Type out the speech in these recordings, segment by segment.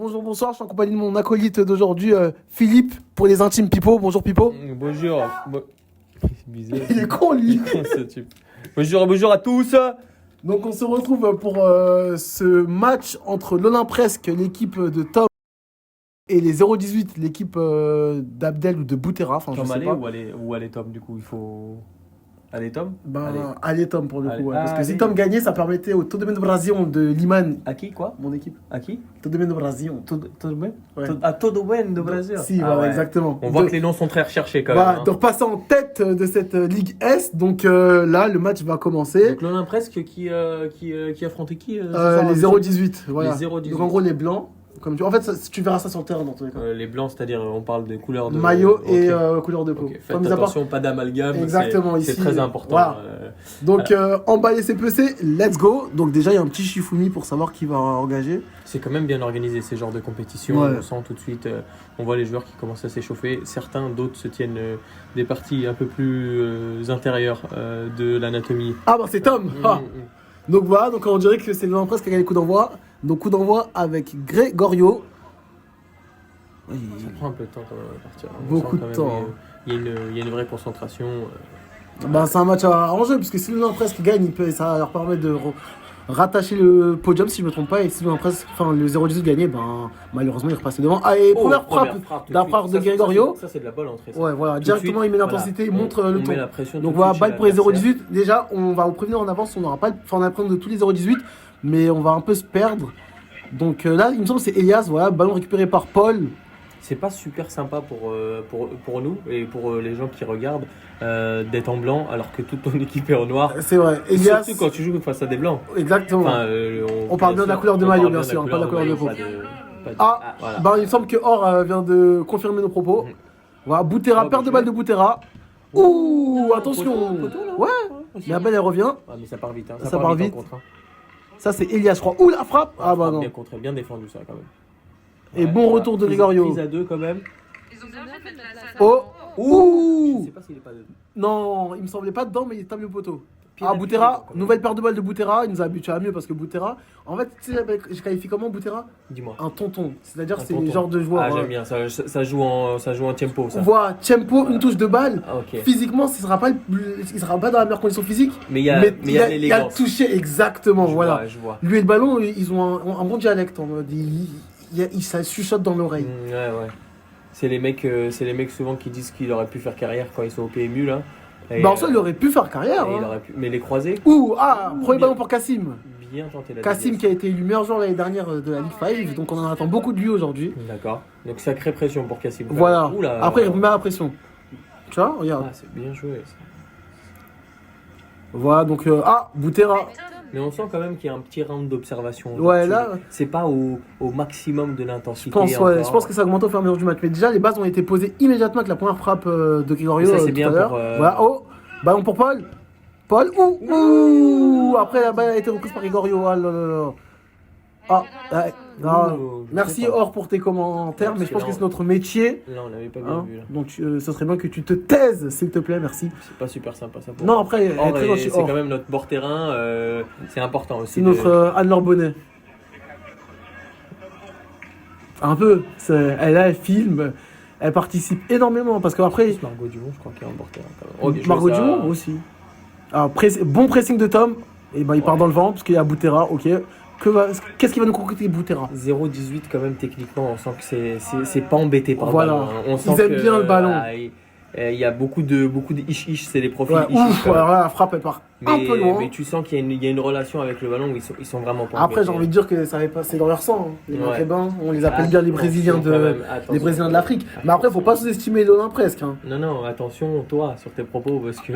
bonjour, bonsoir. Je suis en compagnie de mon acolyte d'aujourd'hui, Philippe, pour les intimes Pipo. Bonjour Pipo. Bonjour. C'est bizarre. Il est con lui. Ce type. Bonjour à tous. Donc on se retrouve pour ce match entre l'Olympresque, l'équipe de Tom, et les 018, l'équipe d'Abdel ou de Boutera. Enfin, Tom je sais aller pas. ou aller Tom du coup il faut. Allez Tom. Allez Tom pour le Allez. coup. Ouais, parce que Ah, si allez. Tom gagnait, ça permettait au Todo Bem do Brasil de Liman, À qui quoi? mon équipe. À qui? Todo Bem do Brasil. Todo bem? Ouais. À Todo bem do Brasil. Si, Ah voilà, ouais. exactement. On voit que les noms sont très recherchés quand Voilà, même. de repasser en tête de cette Ligue S. Donc là, le match va commencer. Donc l'Olympresque qui affrontait qui ce soir, Les 0-18, voilà. Les 0-18. Donc en gros, les blancs. Comme tu... En fait, tu verras ça sur le terrain dans tous les cas. Les blancs, c'est-à-dire on parle des couleurs de Maillot et Ok. couleur de peau. Ok. Faites Comme ça part- attention, pas d'amalgame. Exactement, c'est ici, très important. voilà. Donc, emballer ses PC, let's go. Donc, déjà, il y a un petit Shifumi pour savoir qui va engager. C'est quand même bien organisé ces genres de compétitions. Ouais. On sent tout de suite, on voit les joueurs qui commencent à s'échauffer. Certains, d'autres se tiennent des parties un peu plus intérieures de l'anatomie. Ah, bah, c'est Tom. Ah. Donc, voilà. Donc, on dirait que c'est l'Olympresque qui a gagné le coup d'envoi. Donc, coup d'envoi avec Gregorio. Ça prend un peu de temps quand même à partir. Beaucoup sent quand de même, temps. Il y a une vraie concentration. Bah, c'est un match à enjeu, puisque si l'Olympresque gagne, ça leur permet de rattacher le podium, si je ne me trompe pas. Et si l'Olympresque, enfin, le 0-18 gagnait, ben, malheureusement, il repassait devant. Allez, première frappe d'un frappe de Gregorio. Ça, c'est de la balle entrée. Ça. Ouais, voilà, Tout de directement suite, il met l'intensité, il montre le on ton. met la pression tout Donc de voilà, suite balle chez pour les l'adversaire. 0-18. Déjà, on va vous prévenir en avance, on n'aura pas, enfin, on va prendre de tous les 0-18, mais on va un peu se perdre. Donc là, il me semble que c'est Elias, voilà, ballon récupéré par Paul. C'est pas super sympa pour nous et pour les gens qui regardent d'être en blanc alors que toute ton équipe est en noir. C'est vrai, Elias. Surtout quand tu joues face à des blancs. Exactement. Enfin, On parle bien de la couleur de maillot, bien sûr, pas de la couleur de peau. Voilà. Bah, il me semble que Or vient de confirmer nos propos. Voilà, Boutera, perte de balle de Boutera. Ouh, attention. Poteau, là. Ouais, mais la balle elle revient. Ah, mais ça part vite. Hein. Ça part vite. en contre, hein. Ça, c'est Elias, je crois. Ouh, la frappe. Ah bah non. Bien contré, bien défendu ça quand même. Et bon retour de Gregorio. Prise à 2 quand même. Oh, Je ouh. sais pas s'il est pas dedans. Non, il me semblait pas dedans, mais il tape le poteau. Pied Ah, à Boutera, pied, quand même. nouvelle paire de balles de Boutera. Il nous a habitués à mieux parce que Boutera, en fait, tu sais, je qualifie comment Boutera? Dis-moi. Un tonton. C'est-à-dire, Un c'est le tonton. genre de joueur. Ah, j'aime bien, ça joue en tempo ça. On voit tempo, une touche de balle. Ah, ok. Physiquement, il sera pas dans la meilleure condition physique. Mais il y a il y a le l'élégance. toucher, exactement. Je Voilà. vois, je vois. Lui et le ballon, ils ont un bon dialecte. En mode, ça chuchote dans l'oreille. Ouais. C'est les mecs souvent qui disent qu'il aurait pu faire carrière quand ils sont au PMU là. Et, Bah, en soi, il aurait pu faire carrière. et il Hein. aurait pu... Mais les croisés, Ouh, premier bien. ballon pour Kassim. bien tenté la Kassim déviation. qui a été élu meilleur joueur l'année dernière de la Ligue 5, donc on en attend beaucoup de lui aujourd'hui. D'accord. Donc sacrée pression pour Kassim. quand Voilà. même. Oula. Après, il remet la pression. Tu vois, regarde. Ah, c'est bien joué ça. Voilà, donc Boutera. Mais on sent quand même qu'il y a un petit round d'observation. Ouais, là, C'est pas au maximum de l'intensité. je pense que ça augmente au fur et à mesure du match. Mais déjà, les bases ont été posées immédiatement avec la première frappe de Gregorio. Ça, c'est tout bien à l'heure. pour, Voilà, oh, ballon pour Paul. Paul, ouh. Après, la balle a été reprise par Gregorio. Ah là là là. Ah, ouais. Ah, Ouh, je merci sais pas. Or pour tes commentaires, mais je pense que c'est notre métier. Là, on l'avait pas bien Hein. vu là. Donc, ce serait bien que tu te taises, s'il te plaît, merci. C'est pas super sympa ça. Pour Non, après, elle est Or, très et gentille. c'est Or. quand même notre bord terrain. C'est important aussi. C'est notre Anne-Laure Bonnet. Un peu. Elle filme, elle participe énormément. Parce qu'après, Margot Dumont, je crois qu'il est en bord terrain quand même. Margot Dumont aussi. Alors, bon pressing de Tom. Et ben, il part dans le vent, parce qu'il y a Boutera. Ok. Qu'est-ce qui va nous concrétiser Boutera? 0-18 quand même techniquement, on sent que c'est pas embêté par Voilà. le ballon. Hein. On sent Ils aiment bien le ballon. Il y a beaucoup de ish-ish, c'est les profils Ouais, ish-ish. ouf, alors là, la frappe, elle part un peu loin. Mais tu sens qu'il y a une relation avec le ballon où ils sont vraiment pas Après, j'ai embêtés. envie de dire que ça va passer dans leur sang. Hein. Les Ouais. Maghrébins, on les appelle bien les Brésiliens Attention, quand même, attention. les Brésiliens de l'Afrique. Mais après, faut pas sous-estimer l'Olympresque. Hein. Non, attention, toi, sur tes propos, parce que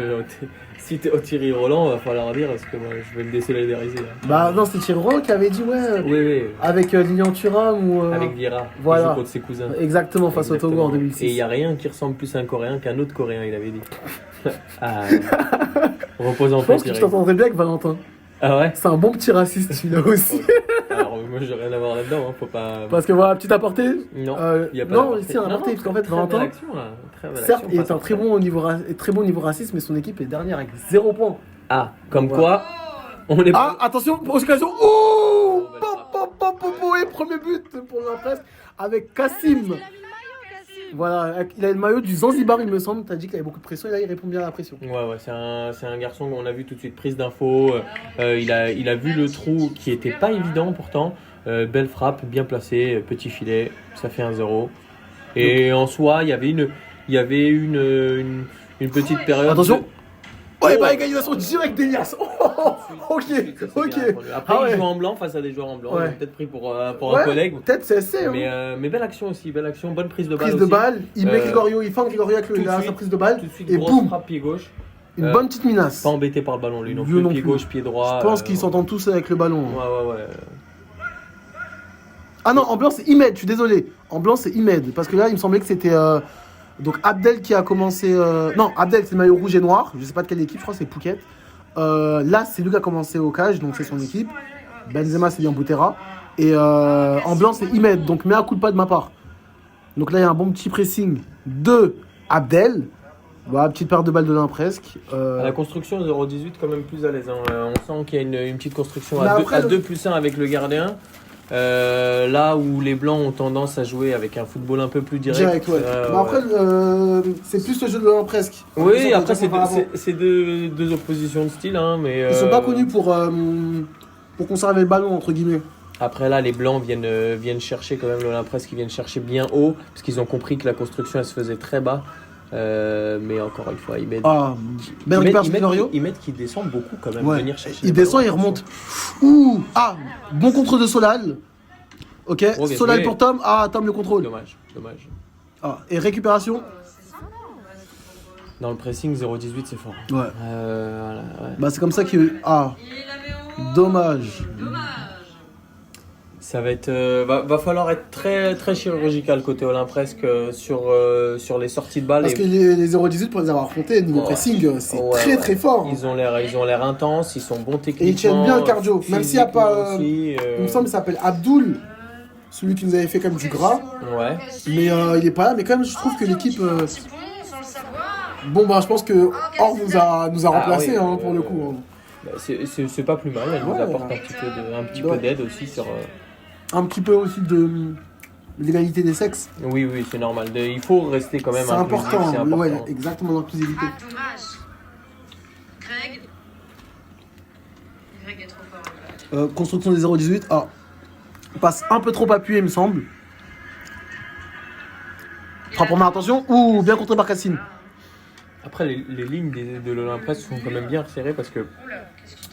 si t'es au Thierry Roland, va falloir dire, parce que moi, je vais me désolidariser. Là. Bah non, c'était Thierry Roland qui avait dit, ouais, Oui. avec Lilian Thuram ou... Avec Vieira, voilà. il joue contre ses cousins. Exactement, face au Togo en 2006. Et il n'y a rien qui ressemble plus à un Coréen qu'un autre Coréen, il avait dit. Ah, repose en Je paix, pense que tu Thierry. t'entendrais bien avec Valentin. Ah ouais. C'est un bon petit raciste, celui-là aussi. Alors moi j'ai rien à voir là-dedans, hein, faut pas. Parce que voilà, petite aparté. Non, y a pas non, d'aparté. ici un aparté, parce qu'en fait, très belle Valentin, action, là. Très belle certes, action, il est passe un en très retrait. bon niveau raciste, mais son équipe est dernière avec 0 points. Ah, comme Voilà. quoi, on est Ah, attention, occasion. Oh, et premier but. but pour l'Impress avec Kassim. Voilà, il a le maillot du Zanzibar, il me semble. T'as dit qu'il avait beaucoup de pression et là il répond bien à la pression. Ouais, c'est un garçon qu'on a vu tout de suite, prise d'info. Il a vu le trou qui était pas évident pourtant. Belle frappe, bien placée, petit filet, ça fait 1-0. Et en soi, il y avait une petite période. Attention! Oh, Ouais, bah égalisation directe d'Elias. Ok. Après, il joue en blanc face à des joueurs en blanc. Ouais. Il a peut-être pris pour un collègue. Peut-être CSC. Hein. Mais belle action aussi, bonne prise de balle. Prise de balle, il met Gregorio, il feint Gregorio avec sa prise de balle. Tout de suite, et grosse boum! frappe pied gauche. Une bonne petite minace. Pas embêté par le ballon, lui non Lui plus. Pied gauche, pied droit. Je pense qu'ils s'entendent tous avec le ballon. Ouais. Ah non, en blanc c'est Imed, je suis désolé. En blanc c'est Imed. Parce que là il me semblait que c'était donc Abdel qui a commencé. Non, Abdel c'est le maillot rouge et noir. Je sais pas de quelle équipe, je crois que c'est Phuket. Là c'est lui qui a commencé au cage, donc c'est son équipe. Benzema c'est bien Boutera. Et en blanc c'est Imed, donc mets un coup de pas de ma part. Donc là il y a un bon petit pressing de Abdel. Voilà, petite paire de balles de l'un presque. À la construction 0-18 quand même plus à l'aise. Hein. On sent qu'il y a une petite construction Mais à après, 2+1 avec le gardien. Là où les blancs ont tendance à jouer avec un football un peu plus direct. Ouais. Mais après, c'est plus le jeu de l'un presque. Oui, après c'est deux oppositions de style. Hein, mais, ils sont pas connus pour conserver le ballon, entre guillemets. Après là, les blancs viennent chercher quand même l'Olympresse, qui viennent chercher bien haut, parce qu'ils ont compris que la construction elle se faisait très bas. Mais encore une fois, ils mettent qui descend beaucoup quand même. Ouais. Venir chercher il descend, il remonte. Ouh, bon contre de Solal. Ok, Solal pour Tom. Tom le contrôle. Dommage. Et récupération. Dans le pressing 0-18 c'est fort. Ouais. Voilà, ouais. Bah c'est comme ça que dommage. Ça va être, va falloir être très très chirurgical côté Olympresque sur les sorties de balles. Parce que les 0-18 pour les avoir affrontés niveau pressing, c'est très fort. Ils ont l'air intenses, ils sont bons techniquement. Et ils tiennent bien le cardio, même s'il n'y a pas. Il me semble qu'il s'appelle Abdoul, celui qui nous avait fait comme du gras. Ouais. Mais il est pas là, mais quand même je trouve que l'équipe. Bon bah je pense que Or nous a remplacés pour le coup. C'est pas plus mal, elle nous apporte un petit peu d'aide aussi sur. Un petit peu aussi de l'égalité des sexes. Oui, c'est normal. Il faut rester quand même c'est important. C'est important. Ouais, exactement, l'inclusivité. Greg est trop fort. Construction des 0-18. On passe un peu trop appuyé, il me semble. Frappe première attention. Bien contré par Cassine. Après, les lignes de l'Olympresse sont quand même bien resserrées parce que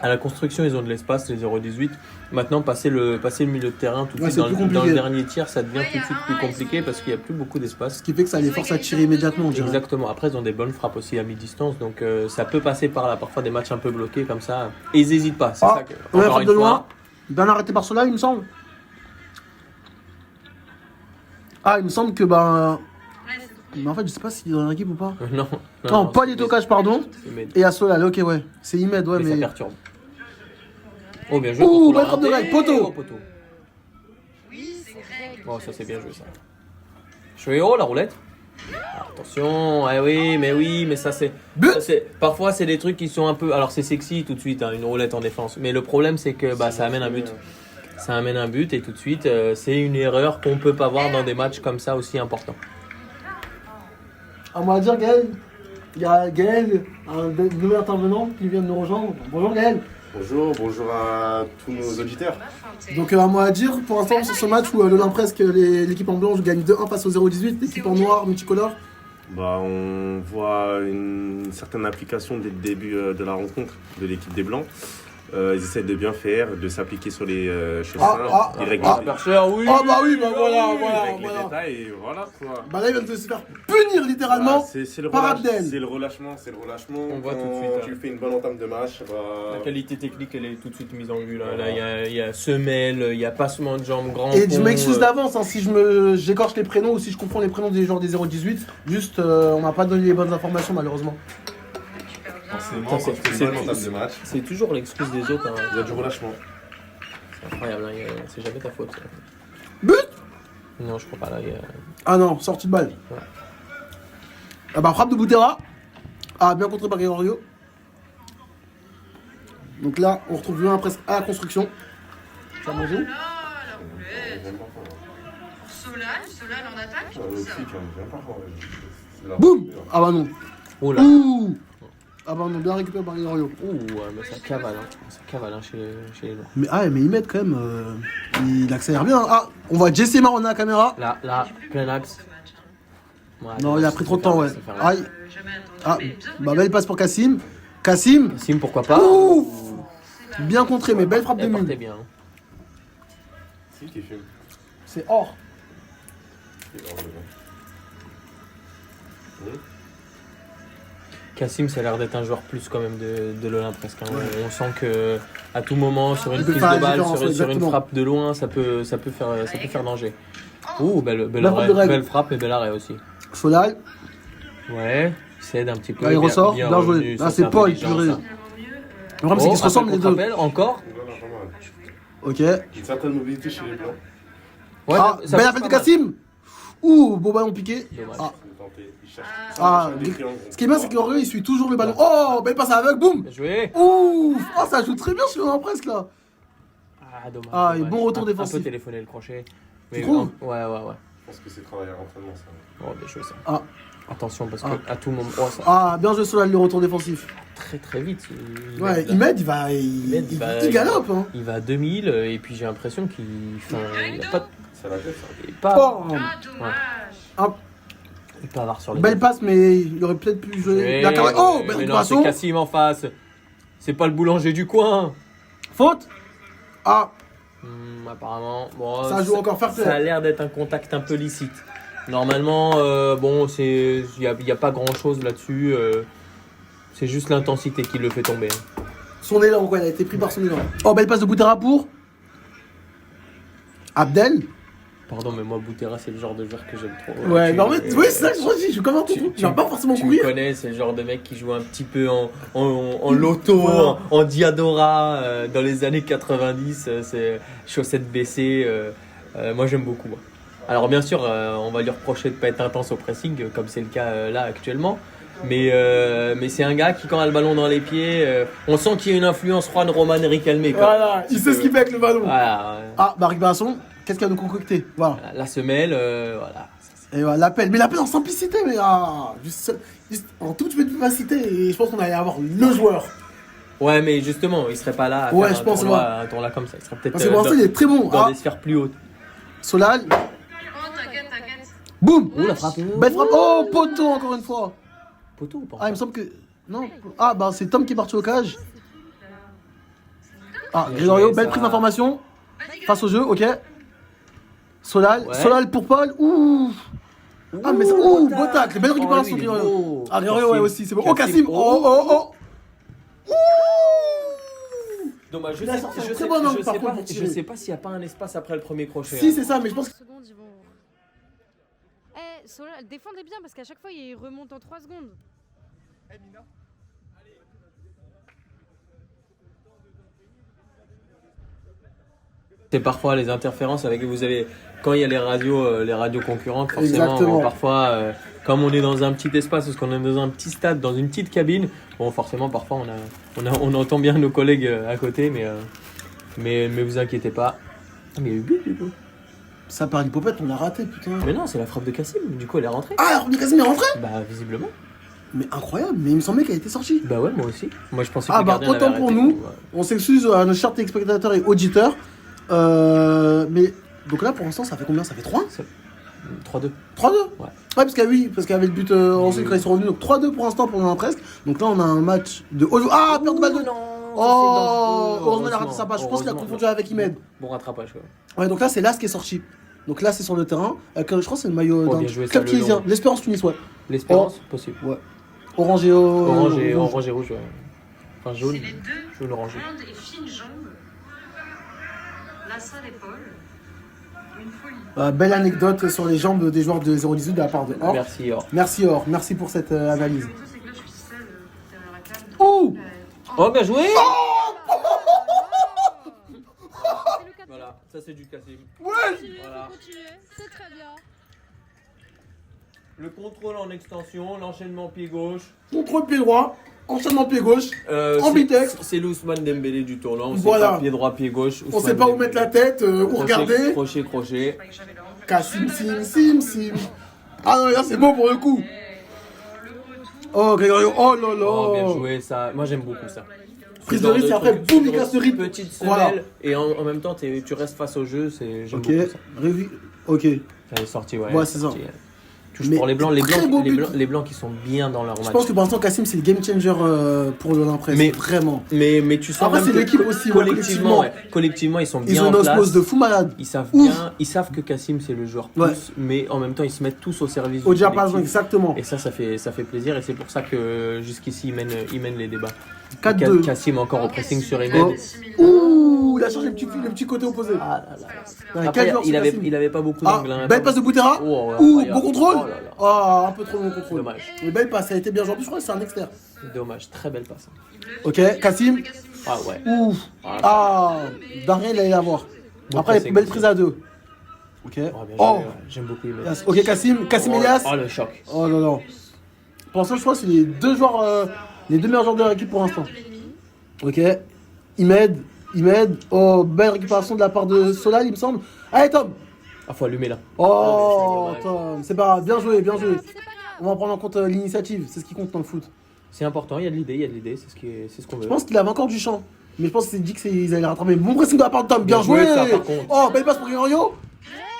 à la construction, ils ont de l'espace, les 0-18. Maintenant, passer le milieu de terrain tout de suite dans le dernier tiers, ça devient tout de suite plus compliqué parce qu'il n'y a plus beaucoup d'espace. Ce qui fait que ça les force à tirer immédiatement. Exactement. Après, ils ont des bonnes frappes aussi à mi-distance, donc ça peut passer par là. Parfois, des matchs un peu bloqués comme ça. Et ils n'hésitent pas. C'est ça que. Frappe de loin. Bien arrêté par cela, il me semble. Il me semble que mais en fait, je sais pas s'il est dans l'équipe ou pas. Non, pas les tocages, pardon. Et à Solal, ok, ouais. C'est Imed, ouais, mais. Ça perturbe. Oh, bien joué. Belle frappe de Greg, poteau. Oui, c'est Greg. Oh, ça c'est bien joué ça. Chouéo, la roulette. Attention, oui, mais ça c'est. Parfois, c'est des trucs qui sont un peu. Alors, c'est sexy tout de suite, une roulette en défense. Mais le problème, c'est que ça amène un but. Ça amène un but et tout de suite, c'est une erreur qu'on peut pas voir dans des matchs comme ça aussi importants. À moi à dire, Gaël, il y a Gaël, un nouvel intervenant qui vient de nous rejoindre. Bonjour Gaël. Bonjour à tous nos auditeurs. Donc à moi à dire, pour l'instant sur ce match où l'Olympresque, l'équipe en blanche gagne 2-1 face au 0-18, l'équipe en noir, multicolore. On voit une certaine application dès le début de la rencontre de l'équipe des Blancs. Ils essaient de bien faire, de s'appliquer sur les choses simples, ils règlent voilà. les détails et voilà quoi. Là, il vient de se faire punir littéralement par Abdel. C'est le relâchement. On voit tout de suite. Tu fais une bonne entame de match. La qualité technique, elle est tout de suite mise en vue. Là, il y a semelle, il y a passement de jambes grand. Et je m'excuse d'avance si j'écorche les prénoms ou si je confonds les prénoms des joueurs des 0-18. Juste, on m'a pas donné les bonnes informations malheureusement. C'est toujours l'excuse des autres. Il y a du relâchement. C'est incroyable, c'est jamais ta faute. But. Non, je crois pas là. Ah non, sortie de balle. Ouais. Frappe de Boutera. Bien contré par Gregorio. Donc là, on retrouve bien presque à la construction. Ça a mangé. Solal en attaque. Ah, le truc, on vient pas voir. C'est la- Boum. Ah bah non. Oh là. Ouh. Ah bah non, bien récupéré par Gregorio. Ouh, ouais, mais ça cavale, hein. Ça cavale hein, chez les Noirs. Mais ils mettent quand même. Il accélère bien. Ah, on voit Jesse Marron à la caméra. Là, plein axe. Ouais, Non, il a pris trop de temps, ouais. c'est faire- Aïe. Jamais entendu. Ah, Mais bien bah belle passe pour Kassim. Kassim. Sim, pourquoi pas. Ouf. Bien contré, mais belle frappe de Elle partait mule. bien. hein. C'est qui fume. C'est or. C'est hors de là. Kassim, ça a l'air d'être un joueur plus quand même de l'Olympe presque. hein. On sent que à tout moment, sur une Il peut prise faire la de balle, différence, sur une exactement. frappe de loin, ça peut faire danger. Ouh, belle frappe arrêt, de règle. belle frappe et bel arrêt aussi. Solal. Ouais, il cède un petit peu. Là, il ressort. Bien joué. revenu, Ah, ça, c'est Paul, intelligent, purée. ça. Le problème, c'est qu'ils se Oh, ressemblent les deux. rappel, encore. Voilà, pas mal. Ok. Une certaine mobilité chez les Blancs. Ouais, Ah, ça belle passe appel de pas mal. Kassim. Ouh, beau ballon piqué. Dommage. Ah, Il est tenté, il cherche. Ah, Il cherche des triangles. ce qui est bien, c'est que Gregorio, il suit toujours le ballon. Oh, belle passe aveugle, boum. Bien joué. Ouh. Oh, ça joue très bien sur l'Olympe presque là. Ah, dommage. Ah, et dommage. bon retour Un défensif. peu téléphoné le crochet. Tu trouves Ouais. Je pense que c'est travail à l'entraînement, ça. Oh, bien joué ça. Ah. Attention parce que Ah. à tout moment. Oh, ça Ah, bien joué Solal, le retour défensif. très très vite. Ouais, il galope. Hein. Il va à 2000 et puis j'ai l'impression qu'il a pas de- C'est la tête, ça. il est pas Oh. Ah, dommage. Ah, il peut avoir sur les belle passe, mais il aurait peut-être pu jouer. La carré- Oh, belle mais non, c'est récupération. Kassim en face. C'est pas le boulanger du coin. Faute. Ah, Apparemment, bon, Ça joue encore fair play. Ça a l'air d'être un contact un peu licite. Normalement, bon, il y a pas grand chose là-dessus. C'est juste l'intensité qui le fait tomber. hein. son élan, quoi, il a été pris par son élan. Oh, belle passe de Boutera pour Abdel. Pardon, mais moi, Boutera, c'est le genre de joueur que j'aime trop. Ouais, Tu- mais en fait, oui, c'est ça que je dis. Je commence tout. Il va pas forcément tu courir. connais, c'est le genre de mec qui joue un petit peu en loto, Voilà. en Diadora, dans les années 90, c'est chaussettes baissées. Moi, j'aime beaucoup. Moi. Alors, bien sûr, on va lui reprocher de pas être intense au pressing, comme c'est le cas là actuellement. Mais c'est un gars qui, quand il a le ballon dans les pieds, on sent qu'il y a une influence Juan Roman Riquelme. quoi. Voilà, il sait ce qu'il fait avec le ballon. Voilà, ouais. Ah, bah, récupération. Qu'est-ce qu'il y a de concocté? Voilà. La semelle, voilà. Et voilà, l'appel. Mais l'appel en simplicité, mais juste en toute vivacité. Et je pense qu'on allait avoir le joueur. Ouais, mais justement, il serait pas là à Ouais, faire je pense, un tournoi comme ça. Il serait peut-être Parce que pour l'instant, il est très bon. dans Ah, des sphères plus hautes. Solal. Oh, t'inquiète. Boum. Ouh, la frappe. Belle frappe. Oh, poteau, encore une fois. Poteau ou pas? Ah, il me semble que. Non. Ah, bah, c'est Tom qui est parti au cage. Ah, Bien Gregorio, joué, belle ça. prise d'information. Face au jeu, ok. Solal. Ouais. Solal pour Paul. Ouh. Ah, mais ça. Ouh, beau tacle. Belle récupération, Oh, lui, il est Gregorio. beau. Ah, Gregorio, ouais, aussi, c'est bon. Oh, Kassim. Kassim. Oh. Dommage, Il a sorti un très bon angle, par contre, pour tirer. je sais pas s'il n'y a pas un espace après le premier crochet. Si, hein. c'est ça, mais je pense que. Secondes, ils vont. Solal, défendez bien parce qu'à chaque fois il remonte en 3 secondes. C'est parfois les interférences avec vous avez quand il y a les radios concurrentes forcément Exactement. bon, parfois comme on est dans un petit espace parce qu'on est dans un petit stade dans une petite cabine bon forcément parfois on entend bien nos collègues à côté mais vous inquiétez pas. Ah, mais il y a eu but du coup. Ça part l'hypopète, on l'a raté, putain. Mais non c'est la frappe de Kassim du coup elle est rentrée. Ah, alors, Kassim est rentré. Bah visiblement. Mais incroyable, mais il me semblait qu'elle était sortie. Bah ouais moi aussi. Moi je pensais que Ah le bah, gardien autant l'avait pour arrêté. nous. Ouais. On s'excuse à nos chers téléspectateurs et auditeurs. Mais donc là pour l'instant ça fait combien? Ça fait 3? 3-2. 3-2. Ouais. Parce qu'il y avait le but ensuite quand ils sont revenus. Donc 3-2 pour l'instant pour l'Olympe presque. Donc là on a un match de haut. Ah, perte de balle de. Oh, heureusement il a raté sa passe. Je pense qu'il a confondu avec Imed. Bon rattrapage quoi. Ouais, donc là c'est Las qui est sorti. Donc là c'est sur le terrain. Je crois que c'est le maillot Oh, d'un bien joué, club ça, le tunisien. long. L'Espérance Tunis, ouais. L'espérance possible. Ouais. Orange et Orange et rouge. rouge ouais. Enfin jaune. C'est les deux Jaune orangé. grandes et fines jambes. La seule épaule. Une folie. Belle anecdote sur les jambes des joueurs de 018 de la part de Or. Merci Or. Merci Or, merci pour cette analyse. Le c'est que là, je suis seule derrière la cale. Oh Oh bien joué. C'est le 4. Voilà, ça c'est du Kassim. Continuez, Voilà. continuez, c'est très bien. Le contrôle en extension, l'enchaînement pied gauche. Contrôle pied droit, enchaînement pied gauche, C'est- ambidextre. C'est l'Ousmane Dembélé du tournoi. On Voilà. sait pas pied droit, pied gauche. On sait pas où mettre la tête, où regarder. Crochet. J'avais l'angle. Kassim, sim. Ah non, là c'est beau pour le coup. Oh, Grégorio, oh là là. Oh, bien joué, ça. Moi, j'aime beaucoup ça. Prise Ce de genre risque, et après, truc, boum, il ce casse le rythme. Petite semelle, Voilà. et en même temps, tu restes face au jeu. J'aime Ok, beaucoup ça. ok. Elle est sortie, ouais. Ouais, elle est c'est sortie, ça. elle. Touche Mais pour les blancs, très beau but. les blancs qui sont bien dans leur Je match. pense que pour l'instant, Kassim, c'est le game changer pour l'Olympresse. Mais- Vraiment. Mais tu sens Après, même c'est que l'équipe aussi, ouais, collectivement, ils sont Ils bien ont en une place. osmose de fou malade. Ils savent que Kassim c'est le joueur plus, Ouais. mais en même temps ils se mettent tous au service Au du diapason, collectif. exactement. Et ça fait plaisir et c'est pour ça que jusqu'ici ils mènent les débats. 4-2. Kassim encore au pressing sur Emed. Oh. Ouh, il a changé le petit côté opposé. Ah là là. Ouais, Après, quel joueur, il c'est Kassim. avait pas beaucoup Ah, d'angle. Hein, belle passe de Boutera. Oh, Ouh, incroyable. bon contrôle. Oh là là. Ah, un peu trop bon contrôle. Dommage. Mais belle passe, ça a été bien joué. En plus, je crois que c'est un externe. Dommage, très belle passe. Ok, Kassim. Ah ouais. Ouh. Ah, Darien, il allait l'avoir. Bon Après, pressing, belle aussi. prise à 2. Ok. Oh, bien Oh. joué, ouais. J'aime beaucoup Emed. Yes. Ok, Kassim Elias. Oh le choc. Oh là là. Pour l'instant, je crois que c'est les deux joueurs, les deux meilleurs joueurs de leur équipe pour l'instant. Ok. Imed. Oh, belle récupération de la part de Solal, il me semble. Allez, Tom. Ah faut allumer là. Oh, Ah, mais Tom. C'est pas grave. Bien joué. C'est pas grave. On va prendre en compte l'initiative. C'est ce qui compte dans le foot. C'est important, il y a de l'idée, c'est ce qu'on veut. Je pense qu'il avait encore du champ. Mais je pense que c'est dit qu'ils allaient rattraper. Bon pressing de la part de Tom. Bien Bien joué. joué, ça, par contre. Oh, belle passe pour Gregorio.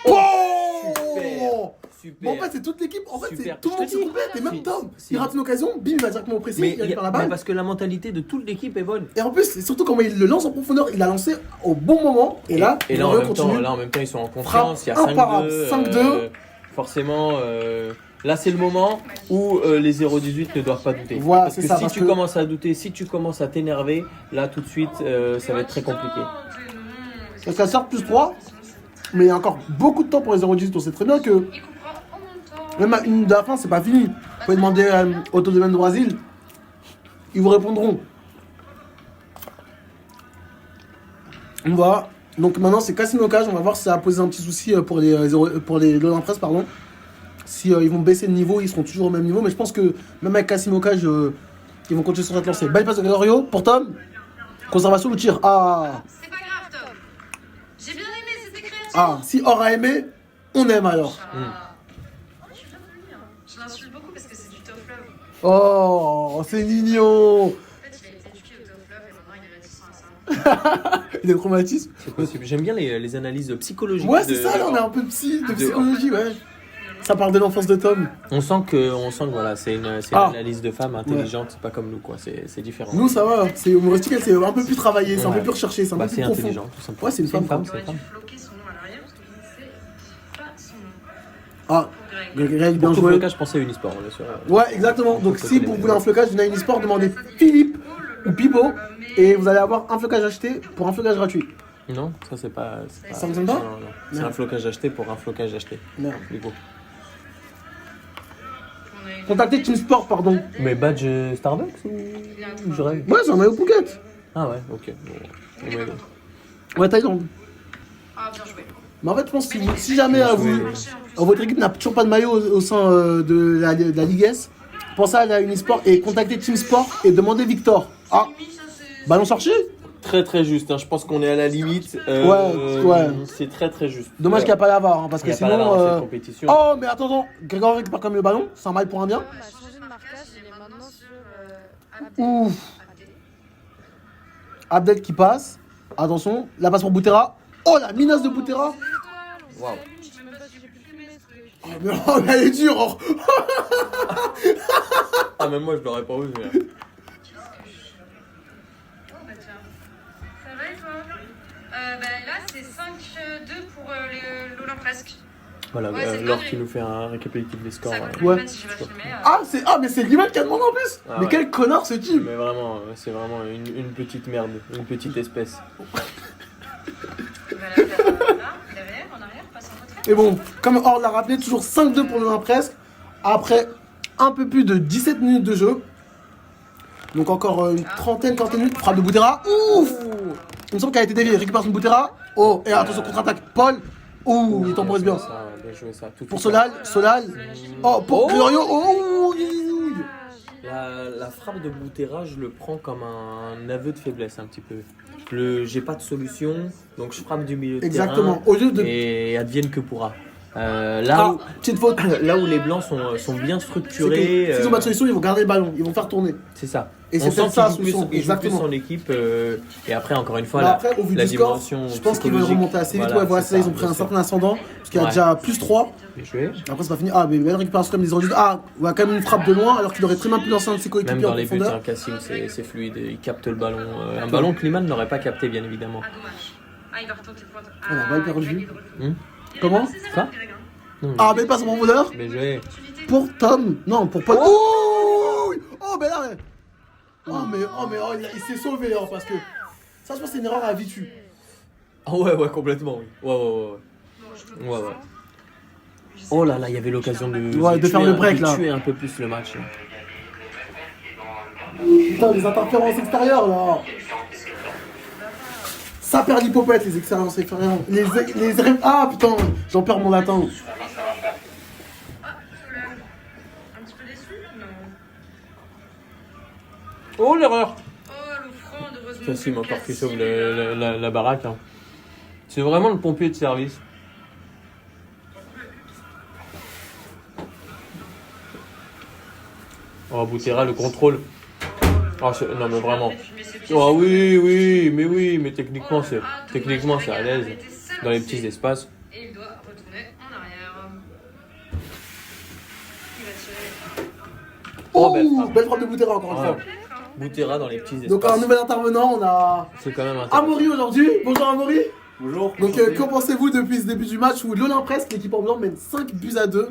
Oh. Super. Bon, en fait, c'est toute l'équipe. En fait, Super. c'est tout le monde Je se te dis. complète. Et même Si- Tom. si- Il rate une occasion. Bim, il va directement au pressing. Mais, Il récupère la balle. parce que la mentalité de toute l'équipe est bonne. Et en plus, c'est surtout comment il le lance en profondeur, il l'a lancé au bon moment. Et là, en Gregorio même temps, continue. ils sont en confiance. Il y a 5-2. imparable, 5-2. Forcément, là c'est le moment où les 0-18 ne doivent pas douter. Voilà, parce c'est que ça, si parce tu que- commences à douter, si tu commences à t'énerver, là tout de suite, ça va être très compliqué. Parce qu'elle sort plus 3. Mais il y a encore beaucoup de temps pour les 0-18. On sait très bien que Il coupera en même temps. même à une de la fin, c'est pas fini. Vous pouvez demander au domaine de Brésil. Ils vous répondront. On va. Donc maintenant, c'est Kassim Okage. On va voir si ça a posé un petit souci pour les l'Olympresse, pardon. Si ils vont baisser le niveau, ils seront toujours au même niveau. Mais je pense que même avec Kassim Okage, ils vont continuer sur cette lancée. Belle passe de Gregorio pour Tom. Conservation ou tir. Ah. C'est pas grave, Tom. J'ai bien aimé, c'était créatif. Ah. Si Or a aimé, on aime alors. Oh, je suis bien poli, hein. Je l'insulte beaucoup parce que c'est du tough love. Oh, c'est mignon. En fait, il a été éduqué au tough love et maintenant il est réticent à ça. Il est traumatisme. C'est possible. J'aime bien les analyses psychologiques. Ouais, c'est ça, là, on est un peu de psychologie, ouais. Ça parle de l'enfance de Tom. On sent que voilà, c'est une Ah. analyse de femme intelligente, c'est pas comme nous quoi, c'est différent. Nous, ça va, c'est humoristique, c'est un peu plus travaillé, c'est un Ouais. peu plus recherché, c'est un Bah, peu c'est plus profond. intelligent tout simplement. Ouais, c'est une femme, c'est J'aurais une dû femme. floquer son nom à l'arrière parce que je ne sais pas son nom. Ah, Pour Greg. Greg, bien Pour tout joué. flocage, je pensais à Unisport, bien sûr. Ouais, exactement. Donc, si vous voulez un flocage, venez à Unisport, demandez Philippe ou Pipo, et vous allez avoir un flocage acheté pour un flocage gratuit. Non, ça c'est pas. Ça me semble pas. Non, non. C'est Merde. un flocage acheté pour un flocage acheté. Merde. Du coup. On a eu- Contactez Team Sport, pardon. Mais badge Starbucks ou je rêve? Ouais, c'est un maillot Phuket. Ah ouais, ok. Bon. Ouais, bon. Ouais, Thaïlande. Ah, bien joué. Mais en fait, je pense que si jamais Bien vous, joué. votre équipe n'a toujours pas de maillot au sein de la Ligue S, pensez à aller à Unisport et contactez Team Sport et demandez Victor. Ah, Limite, ça c'est. ballon sorti. Très très juste, hein. Je pense qu'on est à la limite. Ouais. C'est très très juste. Dommage qu'il n'y a pas la VAR, hein, parce Il y que a pas la sinon. VAR dans cette compétition. Oh, mais attends, Grégoire récupère quand même le ballon, c'est un mal pour un bien. On a changé de marquage, il est maintenant sur Abdel. Ouf, Abdel. Abdel qui passe. Attention, la passe pour Boutera. Oh, la minace de Boutera. Waouh. Je sais même pas si j'ai pu filmer ce truc. Oh, mais oh, mais elle est dure. Oh. Ah, même moi je l'aurais pas vu. Mais... Oh, bah tiens. Ça va et toi bah, là, c'est 5-2 pour l'Olympresque. Voilà, Ouais, c'est Laure connu. qui nous fait un récapitulatif des scores. Ça coûte Ouais. le même si je vais filmer. Ah, mais c'est Liman qui a demandé en plus. Ah, Mais ouais. quel connard ce type. Mais vraiment, c'est vraiment une petite merde, une petite espèce. Tu vas la faire là, derrière, en arrière, passe en retrait. Et bon, comme Or l'a rappelé, toujours 5-2 pour le presque. Après un peu plus de 17 minutes de jeu. Donc encore une trentaine, quarantaine de minutes. Frappe de Boutera. Ouf. Il me semble qu'elle a été déviée. Récupération de Boutera. Oh, et attention, contre-attaque. Paul. Ouh, il temporise bien. Ça, bien joué ça. Tout de Pour suite. Solal. Oh, pour Oh. Gregorio. Oh, oui, oui, oui. La frappe de Boutera, je le prends comme un aveu de faiblesse un petit peu. J'ai pas de solution, donc je frappe du milieu de Exactement. terrain Au lieu de. et advienne que pourra. Petite faute. Là où les blancs sont bien structurés. S'ils ont pas de solution, ils vont garder le ballon, ils vont faire tourner. C'est ça. Et c'est On sent peut-être ça, qu'ils jouent plus exactement. son équipe. Et après, encore une fois, Bah après, au vu la du score, dimension je pense qu'ils vont psychologique. remonter assez vite. Ouais, voilà, c'est ça, ils ont pris bien un sûr. certain ascendant, parce qu'il y a Ouais. déjà plus 3. Bien joué. Après, c'est pas fini. Ah, mais belle récupération comme des origines. Ah, ouais, quand même une frappe de loin, alors qu'il aurait très bien pu lancer un de ses Même coéquipiers en dans les buts, profondeur. hein, Cassim, c'est fluide. Il capte le ballon. Un ballon que Kliman n'aurait pas capté, bien évidemment. Ah, dommage. Ah, il va retenter le pointe. Ah, la balle perdue. Comment C'est ça ça, Greg, hein. Non, Ah, belle passe en profondeur bien joué. pour Tom. Non, pour Paul. Oh, oh, bel arrêt. Oh, mais il s'est sauvé, hein, parce que ça, je pense que c'est une erreur à Vitu. Ah ouais, complètement, oui. Ouais. Oh là là, il y avait l'occasion de, Ouais, de faire le break, là. tuer un peu plus le match. Là. Putain, les interférences extérieures, là. Ça perd l'hypopète, les expériences extérieures. Ah, putain, j'en perds mon latin. Un petit peu déçu? Non. Oh l'erreur. Oh, l'offrande, heureusement. Cassim que encore qui Cassim, sauve la baraque. Hein. C'est vraiment le pompier de service. Oh Boutera, le contrôle. Oh, non mais vraiment. Oh oui, mais techniquement c'est à l'aise dans les petits espaces. Et il doit retourner en arrière. Il va tirer. Oh, belle frappe. Belle frappe de Boutera encore une Ah. fois. Boutera dans les petits espaces. Donc un nouvel intervenant, on a C'est quand même intéressant. Amaury aujourd'hui. Bonjour Amaury. Bonjour. Donc qu'en pensez-vous depuis ce début du match où l'Olympresque, l'équipe en blanc, mène 5-2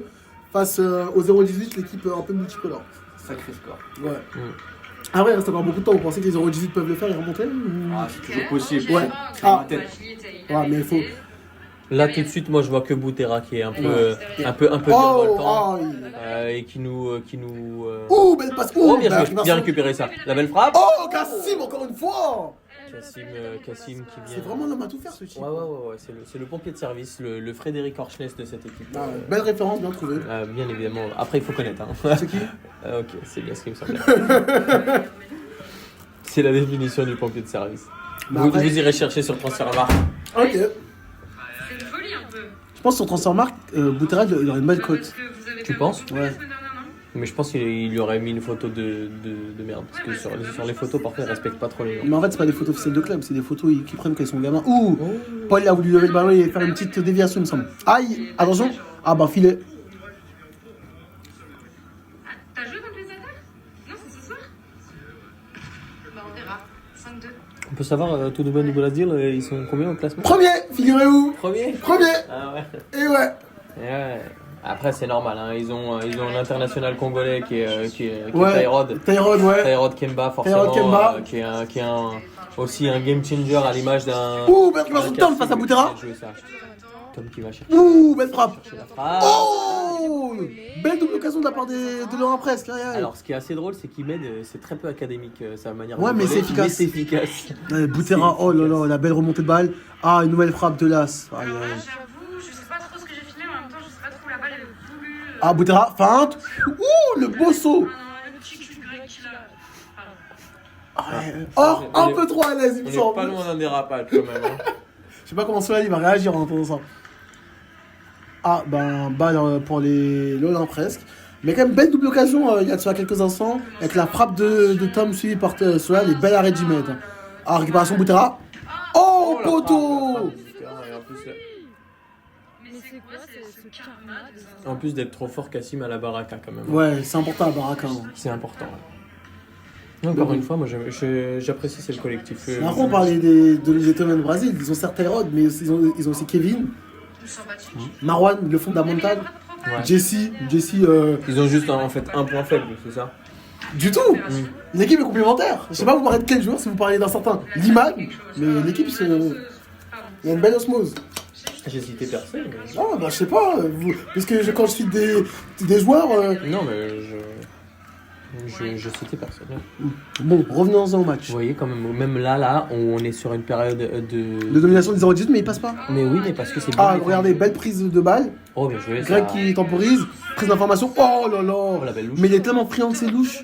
face au 0-18, l'équipe un peu multicolore. Sacré score. Ouais. Ah ouais, il reste encore beaucoup de temps. Vous pensez que les 0-18 peuvent le faire et remonter ou... Ah, c'est toujours possible. Ouais. Ah. Ah. Ouais, mais il faut... Là tout de suite, moi je vois que Boutera qui est un peu Ouais. un peu Oh, virevoltant, oh, et qui nous oh, belle passe. Oh, bien belle joué, bien récupération. récupéré ça. La belle frappe. Oh, Cassim encore une fois. Cassim qui vient. C'est vraiment l'homme à tout faire ce type. Ouais, c'est le pompier de service, le Frédéric Orchness de cette équipe. Ah, belle référence, bien trouvée. Bien évidemment. Après, il faut connaître. Hein. C'est qui? Ok, c'est bien ce qui me semblait. C'est la définition du pompier de service. Bah Vous, après- vous irez chercher sur Transfermarkt. Ok. C'est une folie un peu. Je pense que sur Transfermarkt, Boutera, il aurait une belle Parce cote. que vous avez Tu fait penses? beaucoup Ouais. la semaine dernière, non? Mais je pense qu'il lui aurait mis une photo de merde. Parce que sur les photos, parfois, ils respectent pas trop les gens. Mais en fait, c'est pas des photos officielles de club, c'est des photos qu'ils prennent quand ils sont gamins. Ouh, Paul il a voulu lever le ballon et faire une petite déviation, il me semble. Aïe, attention. Ah bah filet. T'as joué contre les attaques? Non, c'est ce soir? Bah, on verra. 5-2. On peut savoir, tout de bon Bouladir, ils sont combien au classement? Premier, figurez-vous. Premier. Premier. Ah ouais. Et ouais. Ouais. Après, c'est normal, hein. Ils ont un international congolais qui est Ouais. Tyrod. Tyrod, ouais. Tyrod Kemba, forcément. Tyrod Kemba. Qui est aussi un game changer à l'image d'un. Ouh, belle récupération de Tom Cassim. face à Boutera. Bien joué, ça. Tom qui va chercher Ouh, belle frappe. la frappe. Oh, belle double occasion de la part de l'Olympresque. Aïe, aïe. Alors, ce qui est assez drôle, c'est qu'il m'aide, c'est très peu académique, sa manière Ouais, de mais voler, c'est efficace. Mais c'est efficace. Ouais, Boutera, oh là là, la belle remontée de balle. Ah, une nouvelle frappe de l'As. Aïe, Alors là, aïe. j'avoue, je sais pas trop ce que j'ai filmé, mais en même temps, je sais pas trop où la balle est voulu. Ah, Boutera, feinte. Ouh, le beau saut. Ah non, le petit cul de Greg qu'il a. Ah, ouais. Oh, un peu trop à l'aise, il On me est semble. pas loin d'un dérapage, quand même. Hein. Je sais pas comment cela il va réagir en entendant ça. Ah, ben, balle pour l'Olympresque. Mais quand même, belle double occasion, il y a de cela quelques instants, avec la frappe de Tom suivie par cela, les belles arrêts du maître. Ah, récupération Boutera. Oh, la poteau. frappe, et Mais c'est quoi ce karma de ça? en plus d'être trop fort, Cassim à la baraka, quand même. Ouais, c'est important à Baraka. Hein. C'est important. Ouais. Encore une fois, moi j'apprécie c'est le collectif. Après, on parlait des Gentlemen de Brésil, ils ont certes Tyrod, mais ils ont aussi Kevin, Sympathique. Marwan, le fondamental, Ouais. Jesse, Ils ont juste en fait un point faible, c'est ça. du tout. L'équipe est complémentaire. Je sais pas vous parlez de quel joueur, si vous parlez d'un certain Liman, mais l'équipe, il y a une belle osmose. J'ai cité personne. Mais... Ah bah je sais pas, parce que quand je suis des joueurs... Non, mais je citais personne. Bon, revenons-en au match. Vous voyez, quand même là, on est sur une période De de. domination des 0-18, mais il passe pas. Mais oui, mais parce que c'est. Ah, bien regardez, défendu. belle prise de balle. Oh, bien joué. Greg Ça... qui temporise, prise d'information. Oh là Oh, là. la belle louche. Mais il est tellement friand de ses louches.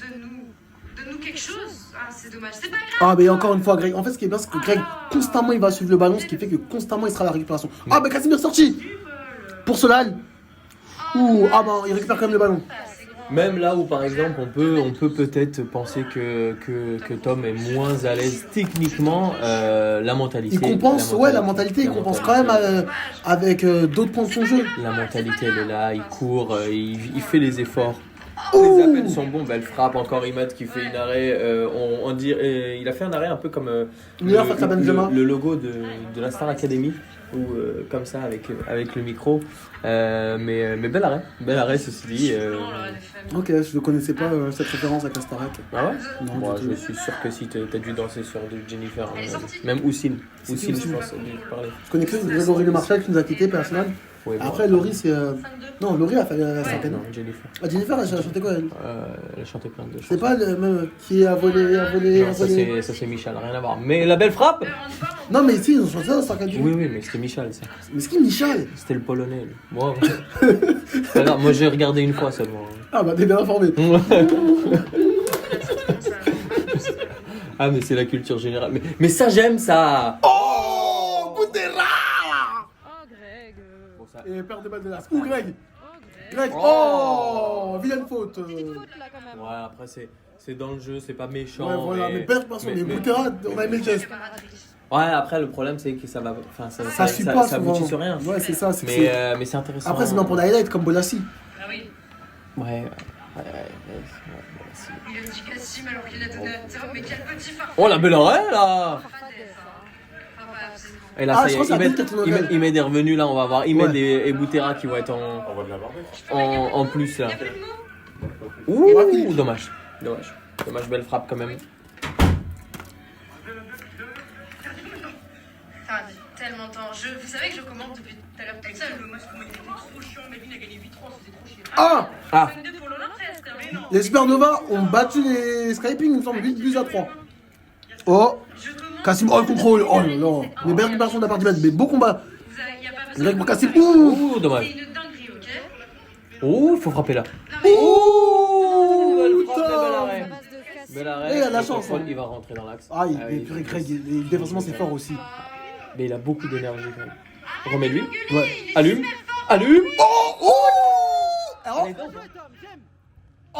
Donne-nous quelque chose. Ah, c'est dommage. C'est pas grave. Ah, mais encore une fois, Greg. En fait, ce qui est bien, c'est que Greg, constamment, il va suivre le ballon, ce qui fait que constamment, il sera à la récupération. Ah, mais Casimir sorti. Pour Solal. Ouh, ah bah il récupère quand même le ballon. Même là où par exemple on peut peut-être penser que Tom est moins à l'aise techniquement, la mentalité. Il compense, la mentalité, il compense quand même avec d'autres points de son jeu. La mentalité elle est là, il court, il fait les efforts. Ouh. Les appels sont bons, belle frappe, encore Imad qui fait une arrêt. On dit, il a fait un arrêt un peu comme le logo de la Star Academy, ou comme ça avec le micro. Mais bel arrêt ceci dit. Ok, je ne connaissais pas cette référence avec la Starac. Ah ouais? Non, Moi du tout. je suis sûr que si t'as dû danser sur du Jennifer, même Oussine, je pense, a dû parler. Je connais que Grégory Le Marchal qui nous a quitté, personnel. Ouais, Après, Laurie, c'est. Non, Laurie a fait la certaine. non, Jennifer. Ah, Jennifer, elle a chanté quoi elle? Elle a chanté plein de choses. C'est pas le même qui a volé. Non, ça c'est Michel, rien à voir. Mais la belle frappe? Non, mais si, ils ont chanté ça dans Star Academy. Oui, mais c'était Michel ça. Mais c'est qui Michel? C'était le polonais. Lui. Moi, alors, moi j'ai regardé une fois seulement. Ah, bah t'es bien informé. Ah, mais c'est la culture générale. Mais ça, j'aime ça! Oh, Boutera! Oh, Greg. Bon, ça... Et perte de balle de l'as. Ou Greg. Oh, Greg. Greg. Oh, vilaine faute. Petite faute là quand même. Ouais, après, c'est dans le jeu, c'est pas méchant. Ouais, voilà, mais perte personne. Mais Boutera, on a aimé le geste. Ouais, après, le problème, c'est que ça va. Enfin, Ça suit pas ça souvent. aboutit sur rien. Ouais, c'est ça. Mais c'est intéressant. Après, c'est bien pour la highlight comme Bonassi. Ah oui. Ouais. Il a dit Cassim alors qu'il a donné à Tom, mais quel petit farfadais. Oh, la belle oreille, là! Et là, Ah, ça je y crois que c'est est, la belle tête Imed est revenu, là, on va voir Imed Ouais. et Boutera qui vont être On va de l'aborder. en plus, là. Il y a plus de mots. Ouh, dommage. Dommage, belle frappe quand même. Ça a mis tellement de temps. Vous savez que je commente depuis tout à l'heure toute seule. Le match, comment il était trop chiant. Melvin a gagné 8-3, c'était trop chiant. Ah! 5-2 pour l'Olympique, mais non. Les Supernova ont battu les Skyping, il me semble, 8-3. Oh! Je commente. Cassim, oh le contrôle! Oh là là! Mais belle récupération de la part d'Imed, mais beau combat! Il n'y a pas Greg besoin. pour Cassim, ouh! Ouh, dommage. C'est une dinguerie, ok? Ouh, il faut frapper là. Non, mais. Ouh, belle frappe, putain. bel Ça arrêt. passe de Cassim. Bel arrêt. Et il a la Le chance, contrôle, hein. il va rentrer dans l'axe. Ah, oui, Greg, défensivement, c'est fort aussi. Mais il a beaucoup d'énergie quand même. Remets-lui. Ouais. Allume. Allume. Oh! Allez, danse.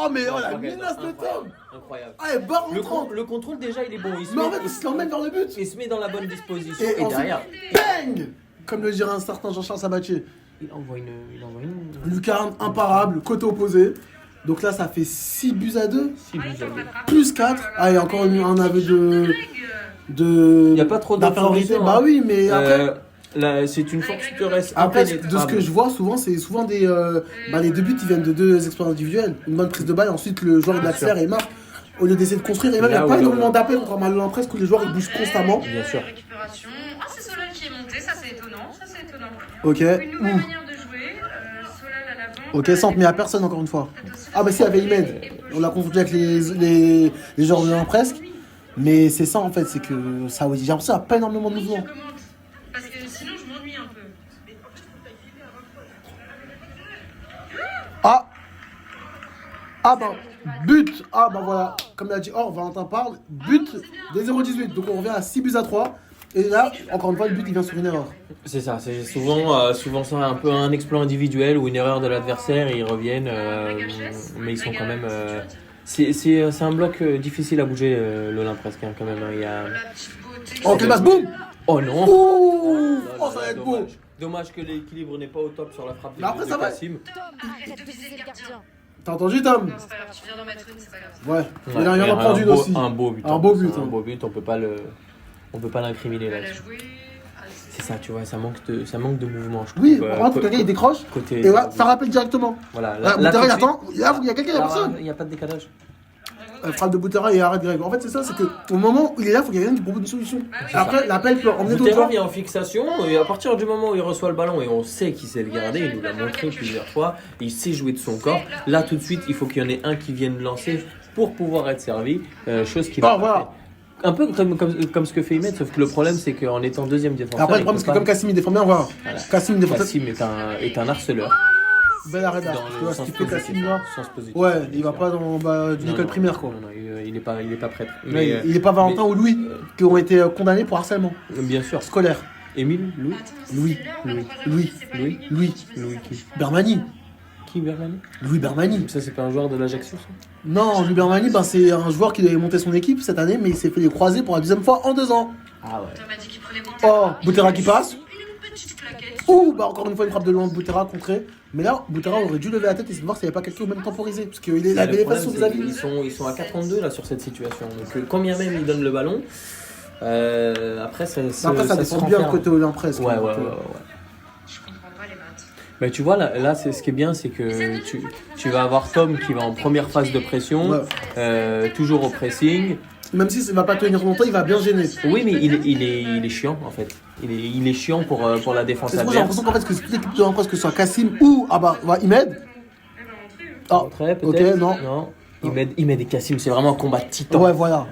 Oh, mais oh la Incroyable, menace de Tom! Incroyable. Ah, elle barre Le, en 30! le contrôle déjà il est bon. Mais en fait, il se l'emmène vers le but! il se met dans la bonne disposition Et et, ensuite, derrière bang! Comme le dirait un certain Jean-Charles Sabatier. il envoie une. Lucarne imparable, côté opposé. Donc là, ça fait 6 buts à 2. Si vous avez. Plus 4. Ah, il y a encore un aveu Greg, de. Il y a pas trop d'infériorité. d'infériorité. Bah oui, mais après. Là, c'est une forteresse Après, de impénétrable. ce que je vois souvent, c'est souvent des. Les deux buts, ils viennent de 2 expériences individuelles. Une bonne prise de balle, ensuite le joueur il accélère et il marque. Au lieu d'essayer de construire, et même il n'y a Là, pas ouais, énormément ouais. d'appels contre un l'impression que les joueurs ils bougent constamment. Bien sûr. Récupération. Ah, c'est Solal qui est monté, ça c'est étonnant. Ça c'est étonnant. Ok. Une nouvelle Ouh. manière de jouer. Solal à l'avant. Ok, centre, mais il n'y a personne encore une fois. Ah, bah si, il y avait Imed. On l'a confondu avec les joueurs de l'un presque. Mais c'est ça en fait, c'est que ça, j'ai l'impression qu'il n'y a pas énormément de Oui, je mouvements. commente. Parce que sinon je m'ennuie un peu. Ah! Ah bah, but! Ah bah voilà, comme l'a dit Or, Valentin parle, but des 0-18. Donc on revient à 6 buts à 3. Et là, encore une fois, le but il vient sur une erreur. C'est ça, c'est souvent ça un peu un exploit individuel ou une erreur de l'adversaire et ils reviennent, mais ils sont quand même. C'est un bloc difficile à bouger l'Olympe presque hein, quand même. Hein, il y a... La petite beauté. Oh, quelle passe, boum! Oh non! Ouh! là, Oh, ça va être beau! dommage. Dommage que l'équilibre n'est pas au top sur la frappe Mais après, de ça va. Cassim. Tom, arrête de viser le gardien. T'as entendu, Tom? Non, c'est pas grave, tu viens d'en mettre une, c'est pas grave. Ouais, Ouais, il en a mais pris une aussi. Un beau but. Un beau but, Un hein. beau but, on peut pas l'incriminer Elle a là-dessus. joué. C'est ça, tu vois, ça manque de mouvement, je trouve. Oui, par contre, quelqu'un il décroche. Côté. Et là, ça rappelle directement. Voilà, Là, tout de Boutera il suite- attend. Là, il y a quelqu'un, il y a personne. Il n'y a pas de décalage. Frappe de Boutera et arrête Greg. En fait, c'est ça, c'est que au moment où il est là, il faut qu'il y ait quelqu'un qui propose une solution. Après, l'appel peut emmener d'autres Boutera joueurs. vient en fixation et à partir du moment où il reçoit le ballon et on sait qu'il sait le garder, il nous l'a montré plusieurs fois, il sait jouer de son corps. Là tout de suite, il faut qu'il y en ait un qui vienne lancer pour pouvoir être servi, chose qu'il a Ah, pas voilà. fait. Un peu comme ce que fait Imed, sauf que le problème c'est qu'en étant deuxième défenseur, Après, le problème, c'est que comme Cassim il défend bien, voilà. Voilà. Cassim il défend. Cassim est un harceleur. Bel arrêt là. Dans Tu le vois ce sens qu'il fait positif. Cassim là. Sens positif. Ouais, il va pas dans d'une Non, école non, primaire quoi. Non, il est pas prêt. Il est pas Valentin ou Louis qui ont été condamnés pour harcèlement bien sûr. scolaire. Émile, Louis, Attends, Louis, c'est l'heure, Louis, 23h, Louis, c'est pas Louis, une minute. Louis. Louis qui Bermani. Qui Bermani? Louis Bermani. Ça c'est pas un joueur de l'Ajaccio ça? Non, Louis Bermani, ben, c'est un joueur qui avait monté son équipe cette année, mais il s'est fait les croiser pour la deuxième fois en 2 ans. Ah ouais. On m'a dit qu'il prenait Oh, Boutera. Boutera qui passe. Une petite claquette. Ouh, bah encore une fois une frappe de loin de Boutera contrée. Mais là, Boutera aurait dû lever la tête et essayer de voir s'il n'y avait pas quelqu'un au même temporisé. Parce qu'il Le avait les problème, fesses sur c'est vis-à-vis. qu'ils sont à 4-32 là sur cette situation. Donc quand bien même ils donnent le ballon, après ça Après, ça se descend bien le renferme. côté Olympe presque. Ouais, donc, ouais. Je comprends pas les maths. Mais tu vois, là c'est ce qui est bien, c'est que tu vas avoir Tom qui va en première phase de pression, toujours au pressing. Même si ça va pas tenir longtemps, il va bien gêner. Oui, mais il est chiant en fait. Il est chiant pour la défense C'est pour ça j'ai adverse. l'impression qu'en fait, que toute l'équipe de l'Olympe, que ce soit Kassim ou Imed. Ah, Entrée, peut-être. ok, non. Imed et Kassim, c'est vraiment un combat de titan. Ouais, voilà.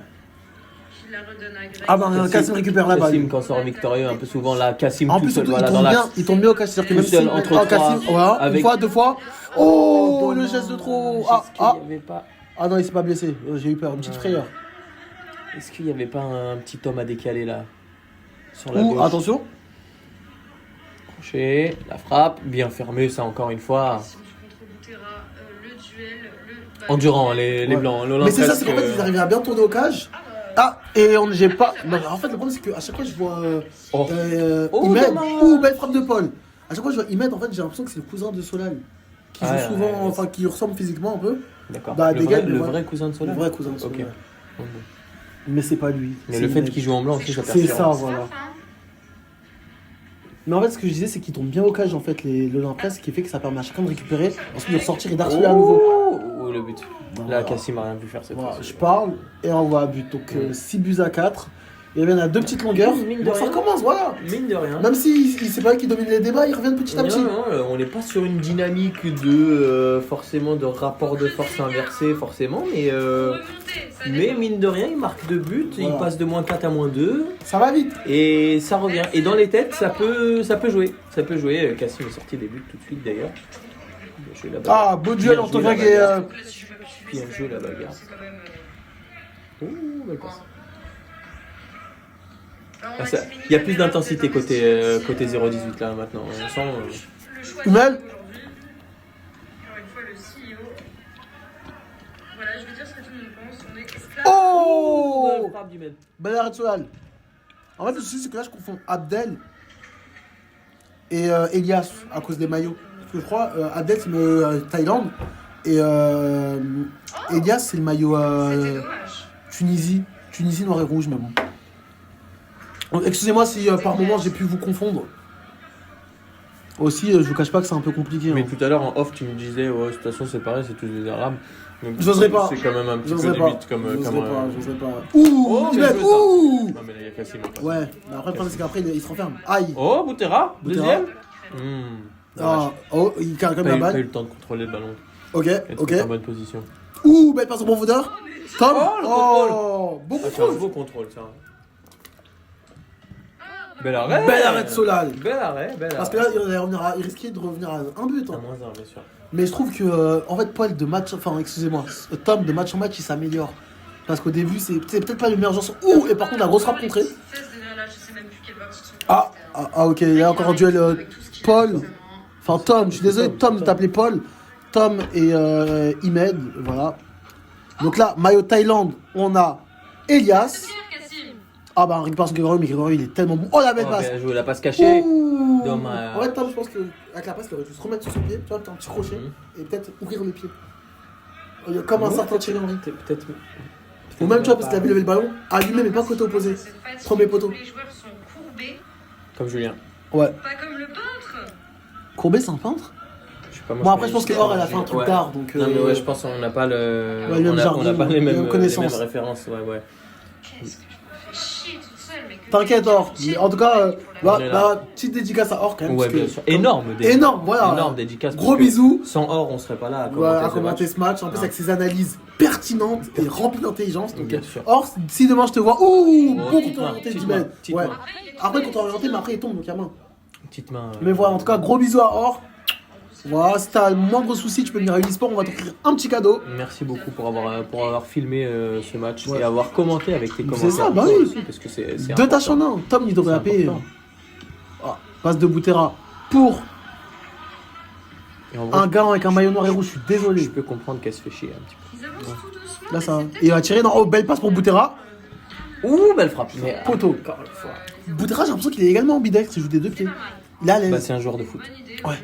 Je la redonne à Greg. Ah bah, Kassim récupère la balle. Kassim quand sort victorieux, un peu souvent là, Kassim En tout plus, seul, surtout, voilà, il dans tombe bien, l'axe. il tombe bien au cash. C'est-à-dire que même Tout seul, si entre oh, trois, Kassim, voilà, avec- une fois, 2 fois. Oh, le geste de trop. Est-ce qu'il y avait pas- Ah non, il s'est pas blessé. J'ai eu peur, une petite frayeur. Est-ce qu'il n'y avait pas un petit homme à décaler là? Sur la Ouh, gauche. attention. Crochet, la frappe, bien fermée, ça encore une fois. Si je contre Boutera, le duel, Endurant, les Ouais. blancs. Mais c'est ça, c'est qu'en fait, presque, ils arrivaient à bien tourner au cage. Ah, et j'ai pas. Non, en fait, le problème, c'est qu'à chaque fois, je vois Oh, Imed. dommage. Ouh, belle frappe de Paul. À chaque fois, je vois Imed, en fait, j'ai l'impression que c'est le cousin de Solal. Qui joue Ouais, souvent, ouais. enfin, qui lui ressemble physiquement un peu. D'accord. Bah, le Dégage, vrai, le le vrai- vrai cousin de Le Solal. vrai cousin de Solal. Ok. Mais c'est pas lui. Mais c'est le fait Imed. qu'il joue en blanc aussi, ça C'est perturbe. ça, voilà. Mais en fait, ce que je disais, c'est qu'ils tombent bien au cage, en fait, l'Olympiade, ce qui fait que ça permet à chacun de récupérer, ensuite de ressortir et d'harceler à nouveau. Oh, le but. Voilà. Là, Kassim a rien pu faire cette Voilà, fois. je parle et on voit à but. Donc 6 buts à 4. Et bien, on a 2 petites longueurs. Mine de Donc ça rien. commence, voilà. Mine de rien. Même si c'est pas eux qui dominent les débats, ils reviennent petit à petit. Non, on n'est pas sur une dynamique de forcément de rapport de force inversé forcément, mais mine de rien, il marque 2 buts, Voilà. il passe de -4 à -2 Ça va vite. et ça revient. Et dans les têtes, ça peut jouer. Ça peut jouer. Kassim est sorti des buts tout de suite d'ailleurs. Bien joué la bagarre. Ah, beau duel Bien entre joué, la Greg et. bagarre. Bien joué la bagarre. C'est quand même. Ouh, belle passe. Alors, on Ah, m'a ça- dit, Il y a plus caméra, d'intensité peut-être côté 0-18 là maintenant. On sent. Le choix Oumel. aujourd'hui. Encore une fois, le CEO. Voilà, je veux dire ce que tout le monde pense. On est esclaves. Oh Belle frappe du Med. Bel arrêt de Solal. En fait, le souci, c'est que là, je confonds Abdel et Elias à cause des maillots. Parce que je crois, Abdel, c'est le Thaïlande. Et Elias, c'est le maillot C'était dommage. Tunisie noir et rouge, mais bon. Donc, excusez-moi si par moment j'ai pu vous confondre. Aussi, je vous cache pas que c'est un peu compliqué. Mais hein. tout à l'heure en off, tu me disais, ouais, de toute façon, c'est pareil, c'est tous des Arabes. Donc, J'oserais pas. C'est quand même un petit peu J'oserais pas. limite comme. J'oserais pas. Ouh, Oh, il bien met. joué, ça. Ouh. Non, mais là, il y a Kassim en face. Ouais, mais après, le problème, c'est qu'après, il se renferme. Aïe. Oh, Boutera, Boutera. deuxième. Ah, oh, il carre quand même la Pas eu balle. le temps de contrôler le ballon. Ok, Être ok. en bonne position. Ouh, belle passe au profondeur. Tom. Oh, le Oh, beau Ah, c'est un contrôle. beau contrôle, ça. Bel arrêt. Bel arrêt de Solal. Bel arrêt. Parce que là, il risquait de revenir à un but. À hein. -1, bien sûr. Mais je trouve que, en fait, Paul, de match, enfin, excusez-moi, Tom, de match en match, il s'améliore. Parce qu'au début, c'est peut-être pas le meilleur joueur. Ouh, et par contre, la grosse frappe contrée. Je sais même plus quel box ils sont. Ah, ok, il y a encore un duel Paul. Enfin, Tom, je suis désolé, Tom de t'appeler Paul. Tom et Imed, voilà. Donc là, maillot Thaïlande, on a Elias. Ah bah, on récupère son Grégory, mais Grégory, il est tellement bon. Oh, la belle Oh, passe. bien joué, la passe cachée. Ouh. Dommage. En fait, Tom, je pense qu'avec la passe, il aurait dû se remettre sur son pied, tu vois, un petit crochet, et peut-être ouvrir le pied. Comme un certain Thierry Henry. Peut-être. Ou même, tu vois, parce qu'il avait levé le ballon, allumé, mais pas côté opposé. Premier poteau. Les joueurs sont courbés, Comme Julien. Ouais. pas comme le peintre. Courbet, c'est un peintre. Je sais pas, moi, Bon, après, je pense que Or, elle a fait un Ouais. truc d'art, donc. Non, mais ouais, je pense qu'on n'a pas le. Ouais, le même on n'a jargon, pas les les mêmes mêmes connaissances. références. Ouais. Qu'est-ce que je me fais chier toute seule, mais que T'inquiète, Or. Mais en tout cas, On est là. petite dédicace à Or quand même. Ouais, parce que- bien sûr. Énorme. Énorme, voilà. Énorme dédicace. Gros parce que bisous. Sans Or, on serait pas là à commenter, Voilà, à ce commenter match. ce match. En plus, Non. avec ses analyses pertinentes et remplies d'intelligence. Donc, Bien sûr. Or, si demain je te vois, ouh, Oh, bon petite contre main, orienté petite du main, mec. petite Ouais. main. Après, contre orienté, mais après, il tombe, donc il y a main. Petite main. Mais voilà, en tout cas, gros bisous à Or. Voilà, si t'as le moindre souci, tu peux venir à Unisport, on va t'offrir un petit cadeau. Merci beaucoup pour avoir filmé ce match Ouais. et avoir commenté avec tes C'est commentaires. ça, bah Toi oui. aussi, parce que c'est Deux tâches en important. un. Tom, il devrait C'est appeler. important. Passe de Boutera pour Et en vrai, un gars avec un maillot noir et rouge, je suis je désolé. peux comprendre qu'elle se fait chier un petit Ils avancent tout doucement. Là, ça. mais c'est Il va tirer dans. Oh, belle passe pour Boutera. peu. Ouh, belle frappe. Mais Poteau. encore une fois. Boutera, j'ai l'impression qu'il est également ambidextre, il joue des deux pieds. Il a les. Bah, c'est un joueur de foot, bonne idée. Ouais.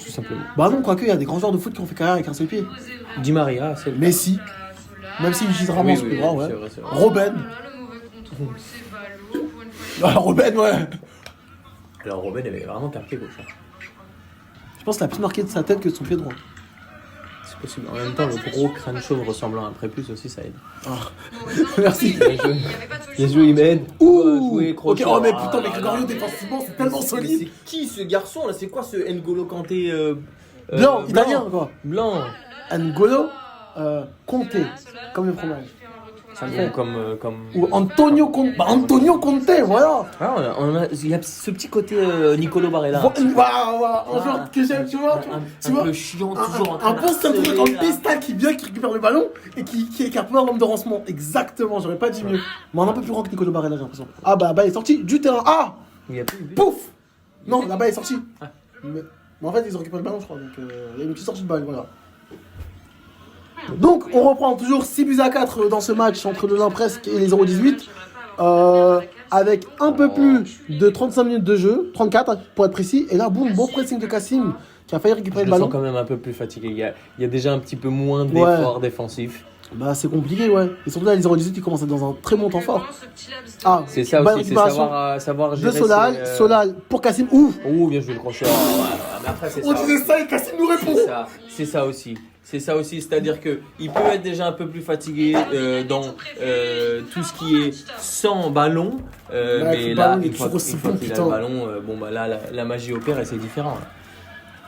tout simplement. Bah non, quoique, il y a des grands joueurs de foot qui ont fait carrière avec un seul pied. Poser vraiment. Di Maria, c'est le Messi, Solal. même s'il utilise Oui, Ramos, oui, c'est oui, plus grand, ouais. c'est vrai, c'est vrai. Robben. Oh là là, le mauvais contrôle, c'est ballot. Pour une fois, Ah, Robben, ouais. Alors Robben avait vraiment qu'un pied gauche. Hein. Je pense qu'il a plus marqué de sa tête que de son pied droit. C'est possible. En même temps, le gros crâne chauve ressemblant à un prépuce aussi, ça aide. Merci. Bien joué. il n'y avait pas de Bien solution. joué, Imed. Ouh. Ok, crochet. oh, mais Ah putain, mais là Gregorio là. défensivement, c'est tellement Mais solide. c'est qui ce garçon là? C'est quoi ce N'Golo Kanté Blanc, italien, quoi. Blanc. N'Golo Conte, comme le fromage. Ça fait. comme. Ou Antonio Conte. Bah, Antonio Conte, voilà. Ah, il y a ce petit côté Nicolo Barella. Voilà, un joueur que j'aime, tu vois. Tu Un vois, peu chiant, toujours en train un de peu c'est un truc harceler, en là. pista qui vient, qui récupère le ballon et qui a plein nombre de rancements. Exactement, j'aurais pas dit mieux. Mais un peu plus grand que Nicolo Barella, j'ai l'impression. Ah bah, il est sorti du terrain. Ah, Il y a plus de but. pouf. Non, là-bas, il est sorti. Ah. Mais en fait, ils ont récupéré le ballon, je crois. Donc, il y a une petite sortie de balle, voilà. Donc, on reprend toujours 6 buts à 4 dans ce match entre le presque et les 0-18. Avec un peu plus de 35 minutes de jeu, 34 pour être précis. Et là, boum, beau pressing de Kassim qui a failli récupérer Je le le ballon. sens quand même un peu plus fatigué. Il y a déjà un petit peu moins d'efforts défensifs. Bah, c'est compliqué, ouais. Et surtout là, les 0-18, ils commencent à être dans un très bon temps fort. Ah, C'est ça bonne aussi, c'est récupération savoir de gérer. Solal, ses, Solal pour Kassim. Ouf, Oh, bien joué le crochet. Mais après, c'est on ça. disait ça et Kassim nous répond. C'est ça aussi. C'est ça aussi, c'est-à-dire que il peut être déjà un peu plus fatigué dans tout ce qui est sans ballon, Ouais, mais le là, ballon, il est une fois, toujours aussi une fois bon, qu'il a putain. le ballon, bon bah là, la magie opère et c'est différent. Là.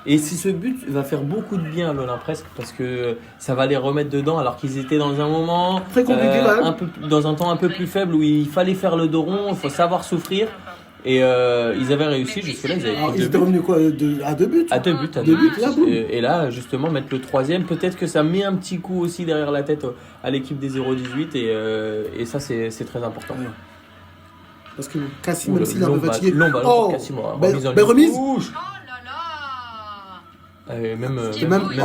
Et si ce but va faire beaucoup de bien à l'Olympique presque, parce que ça va les remettre dedans alors qu'ils étaient dans un moment Très compliqué, quand même. dans un temps un peu plus faible où il fallait faire le dos rond, il faut savoir souffrir. Et ils avaient réussi, jusque-là, ils avaient Alors, pris ils 2 étaient buts. revenus quoi, à 2 buts À 2 buts, à Deux 2 buts. buts, là, boum. Et là, justement, mettre le troisième, peut-être que ça met un petit coup aussi derrière la tête à l'équipe des 0-18 et ça, c'est très important. Ouais. Parce que Kassim, Ouh, même s'il est un peu fatigué. long ballon Oh, pour Kassim, belle en belle remise. touche. Oh là là. Et même, Et même, elle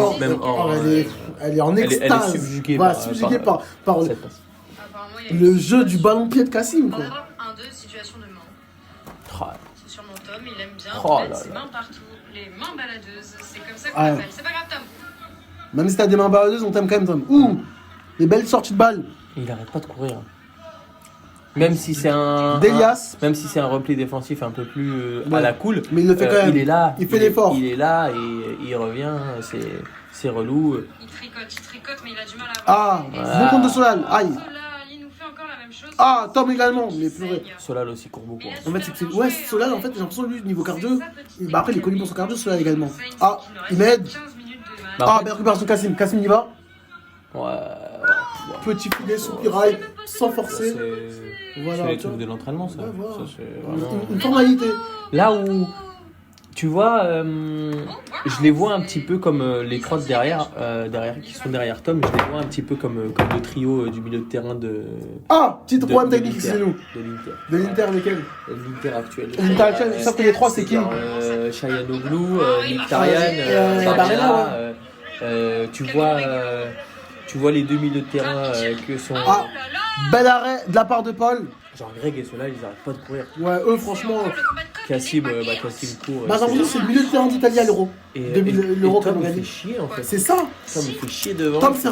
est en elle est extase. subjuguée Voilà, par- subjuguée par cette passe. Apparemment, il y a le jeu du ballon-pied de Kassim, quoi. 1-2, situation de main. Ah, C'est sûrement Tom, il aime bien Oh mettre là ses là. mains partout. Les mains baladeuses, c'est comme ça qu'on Ouais. l'appelle. C'est pas grave, Tom. Même si t'as des mains baladeuses, on t'aime quand même, Tom. Ouh, les belles sorties de balles. Il arrête pas de courir. Même si c'est D'Elias. même si c'est un repli défensif un peu plus à Ouais. la cool, Mais il le fait quand même. il est là, Il fait l'effort. Il est là et il revient, c'est relou. Il tricote, mais il a du mal à Ah, Voilà. bon compte de Solal. Aïe. Solal, il nous fait encore la même chose. Ah, Tom également. Mais purée. Solal aussi court beaucoup. En fait, c'est ouais, Solal, en fait, j'ai l'impression, lui, niveau cardio. Bah, après, il est connu pour son cardio, Solal également. Ah, il m'aide. 15 minutes de match. Bah, Ah, en fait- belle récupération de Kassim. Kassim y va. Ouais. Petit filet, soupirail, sans forcer. C'est Voilà, les tu vois. trucs de l'entraînement, ça. Ouais, voilà. Ça, c'est vraiment- Une formalité. Là où, tu vois, je les vois un petit peu comme les trois de derrière, qui sont derrière Tom, je les vois un petit peu comme le trio du milieu de terrain de Ah, petit problème de technique, l'Inter. c'est nous. De l'Inter. De l'Inter, lesquels De l'Inter actuel. L'Inter actuel, sauf que les trois, c'est qui Shayanoglu, Mkhitaryan, et Barella, tu vois les deux milieux de terrain que sont... Ah, bel arrêt de la part de Paul. Genre Greg et ceux-là, ils arrêtent pas de courir. Ouais, eux, franchement. Cassim court. Bah, j'ai l'impression que c'est le milieu de terrain d'Italie à l'Euro. Et 2000 l'Euro Tom qu'on a me fait gagné. chier en fait. C'est ça. Tom me fait chier devant. Tom, c'est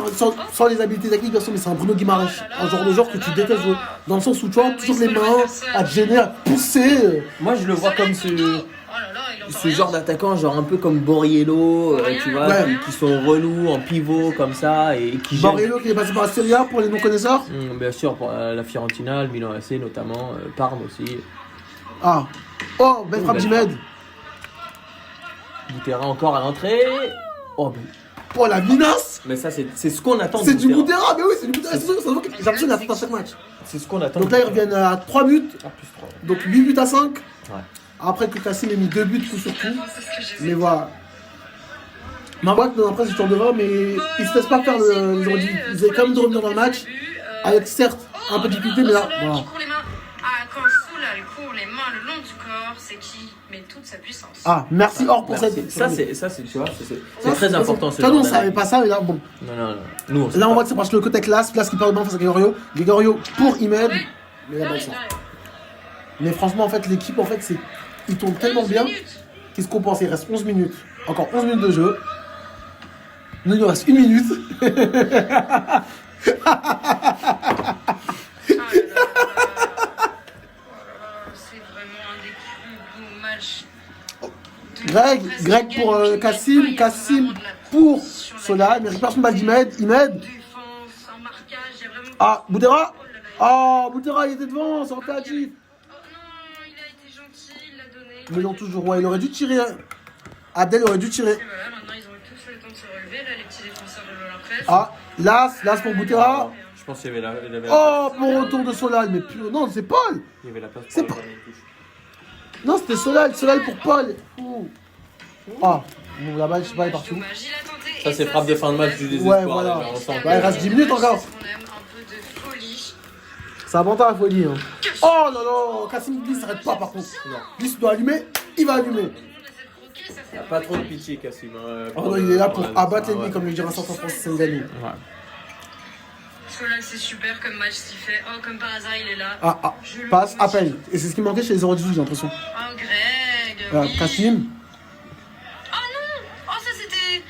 sans les habiletés techniques, bien sûr, mais c'est un Bruno Guimaraes. Un genre de joueur que tu détestes jouer. Dans le sens où tu vois, toujours les mains, à te gêner, à te pousser. Moi je le vois comme Oh là là, il entend ce rien. genre d'attaquant, genre un peu comme Borriello, tu vois, Ouais. qui sont relous en pivot comme ça et qui gênent. Barrello qui est passé par la Serie A pour les non-connaisseurs. Bien sûr, pour la Fiorentina, le Milan AC notamment, Parme aussi. Ah. Oh, belle frappe belle d'Imed. Boutera encore à l'entrée. Oh, mais, Oh, la minace. mais ça, c'est ce qu'on attend de C'est du Boutera. Boutera, mais oui, c'est du Boutera. C'est sûr, j'ai l'impression qu'il a fait un chaque match. C'est ce qu'on attend. Donc de là, ils Boutera. reviennent à 3 buts. Ah, plus 3. Donc 8 buts à 5. Ouais. Après que Kassim ait mis 2 buts coup sur coup. C'est ce que j'ai Mais voilà. Ma boîte, après, c'est toujours devant, mais ils se laissent pas faire le. Ils avaient quand même de revenir dans le match. Avec certes un peu de difficulté, mais là, voilà. Il court les mains. Ah, quand Solal court les mains le long du corps, fort, c'est qui met toute sa puissance. Ah, merci Or pour Merci. cette. Ça, c'est, tu vois, c'est très important. ce Ça, nous, on genre savait pas ça, mais là, bon. Non. Nous, on sait Là, on pas. voit que c'est parce que le côté classe qui parle bien face à Gregorio. Gregorio pour Imed. Ouais, Mais là-bas, j'arrive, ça. j'arrive. Mais franchement, en fait, l'équipe, en fait, c'est. Ils tournent tellement 11 bien. minutes. Qu'est-ce qu'on pense? Il reste 11 minutes. Encore 11 minutes de jeu. Nous, il nous reste 1 minute. C'est vraiment un des plus beaux matchs. Greg pour Kassim. Kassim pour Solal. Mais récupération de balle d'Imed. Imed. Défense, un marquage, il y a vraiment. Ah, Boudera. Oh là là. Ah, Boudera, il était devant. C'est impératif. Oh non, il a été gentil, il l'a donné. Mais non, toujours. Ouais, il aurait dû tirer. Abdel aurait dû tirer. Et voilà, maintenant ils ont tous le temps de se relever, là, les petits défenseurs de l'Olympique. Ah, Las pour Boudera. Je pense qu'il y avait il y avait Oh, mon retour de Solal. Mais purée. Non, c'est Paul. il y avait la place C'est pour pas- aller dans les touches. Non, c'était Solal pour Paul. Ouh. Ah, bon, la balle, je sais pas, elle est partout. Dommage, il a tenté. Ça, et c'est frappe de fin de match du désespoir. Ouais, voilà. là, on sent que- Ouais, il reste 10 minutes encore. On aime un peu de folie. Ça va la folie. Hein. Oh là là, Kassim Bliss s'arrête pas par contre. Bliss doit allumer, il va allumer. Tout le monde essaie de croquer, ça c'est Il y a pas trop de pitié, Kassim. Oh non, il est là pour Ouais, abattre ouais. l'ennemi, comme le dirait un certain français, c'est gagné. Ouais. Solal, c'est super comme match s'il fait. Oh, comme par hasard, il est là. Ah, passe, appel. Et c'est ce qui manquait chez les 0-18, j'ai l'impression. Oh, Greg. Oui. Kassim. Oh non. Oh, ça c'était.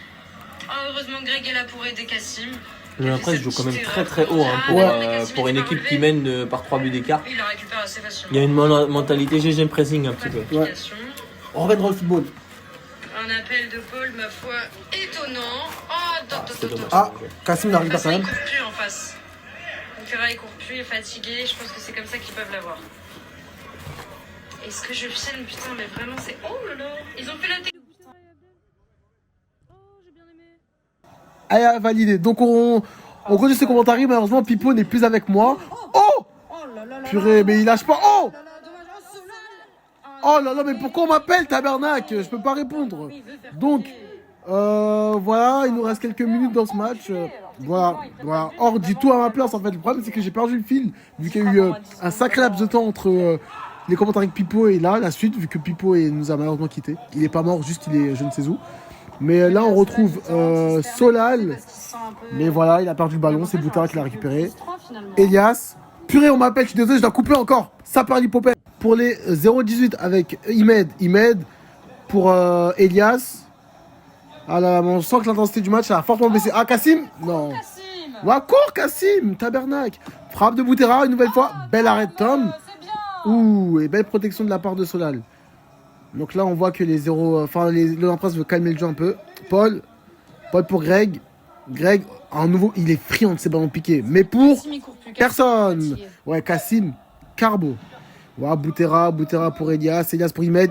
Oh, heureusement, Greg est là pour aider Kassim. Mais après, il joue quand même très haut hein, pour une équipe qui mène par 3 buts d'écart. Il la récupère assez facilement. Il y a une mentalité GG pressing un petit peu. Ouais. On revient dans le football. Un appel de Paul, ma foi, étonnant. Oh, c'était dommage. Ah, Kassim n'arrive pas Ça, quand il même. court plus en face. Ferra, il court plus, il est fatigué. Je pense que c'est comme ça qu'ils peuvent l'avoir. Est-ce que je filme? Putain, mais vraiment, c'est. Oh là là. Ils ont fait la télé. Oh, j'ai bien aimé. Allez, validé. Donc on continue ces commentaires. Malheureusement, Pipo n'est plus avec moi. Oh purée, mais il lâche pas. Oh oh là là, mais pourquoi on m'appelle, tabernacle? Je peux pas répondre. Donc, voilà, il nous reste quelques minutes dans ce match. Voilà. Or, dit tout à ma place en fait. Le problème, c'est que j'ai perdu le fil, vu qu'il y a eu un sacré laps de temps entre les commentaires avec Pipo et là, la suite, vu que Pipo nous a malheureusement quitté. Il est pas mort, juste il est je ne sais où. Mais là, on retrouve Solal. Mais voilà, il a perdu le ballon, c'est Boutara qui l'a récupéré. Elias. Purée, on m'appelle, je suis désolé, je dois couper encore. Ça part l'hypopète. Pour les 0-18 avec Imed pour Elias. Ah là, on sent que l'intensité du match a fortement baissé. Ah, Kassim? Non. Va, cours, Kassim, tabernacle. Frappe de Boutera, une nouvelle fois. Bel arrêt de Tom. Ouh, et belle protection de la part de Solal. Donc là, on voit que l'Olympique veut calmer le jeu un peu. Paul pour Greg. Greg, à nouveau, il est friand de ses ballons piqués. Mais pour personne. Ouais, Kassim, Carbo. Voilà, Boutera pour Elias pour Imed,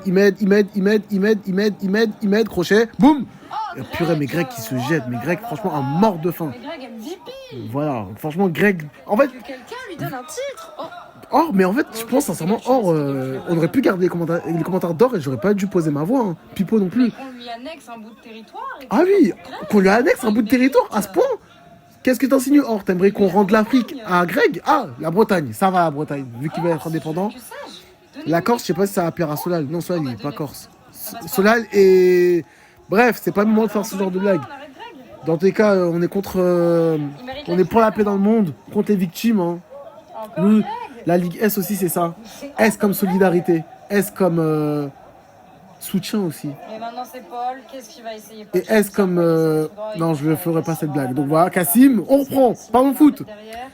crochet. Boum. Purée, mais Greg qui se jette. Mais Greg, franchement, un mort de faim. Mais Greg MVP. Voilà, franchement, Greg. En fait. Que quelqu'un lui donne un titre. Oh. Or, mais en fait, je pense sincèrement, on aurait pu garder les commentaires d'Or et j'aurais pas dû poser ma voix. Hein. Pipo non plus. On lui annexe un bout de territoire. Ah oui, qu'on lui annexe un bout de territoire à ce point. Qu'est-ce que t'insinues? Or, t'aimerais qu'on rende l'Afrique à Greg? Ah, la Bretagne, ça va la Bretagne, vu qu'il va être indépendant. La Corse, je sais pas si ça va plaire à Solal. Non, Solal, il est pas Corse. Solal est... Bref, c'est pas le moment de faire ce genre de blague. Dans tous les cas, on est contre... on est pour la paix dans le monde, contre les victimes. Hein. Nous, la Ligue S aussi, c'est ça. S comme solidarité. S comme soutien aussi. Et maintenant, c'est Paul. Qu'est-ce qu'il va essayer? Et S comme... Non, je ne ferai pas cette blague. Donc voilà, Kassim, on reprend. Parlons foot.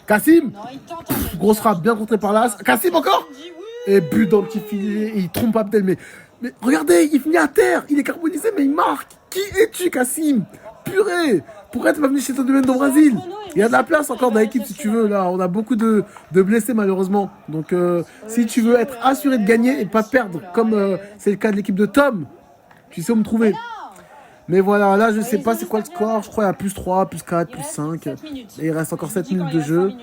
Kassim, grosse frappe bien contrée par l'As. Kassim encore. Et but dans le petit filet. Et il trompe Abdel. Mais regardez, il finit à terre. Il est carbonisé, mais il marque. Qui es-tu, Kassim? Purée. Pourquoi tu n'es pas venu chez ton domaine au Brésil? Il y a de la place encore dans l'équipe si tu veux. Là, on a beaucoup de blessés malheureusement. Donc, si tu veux être assuré de gagner et pas perdre, comme c'est le cas de l'équipe de Tom, tu sais où me trouver. Mais voilà, là, je sais pas c'est quoi le score. Je crois qu'il y a plus 3, plus 4, plus 5. Et il reste encore 7 minutes de jeu.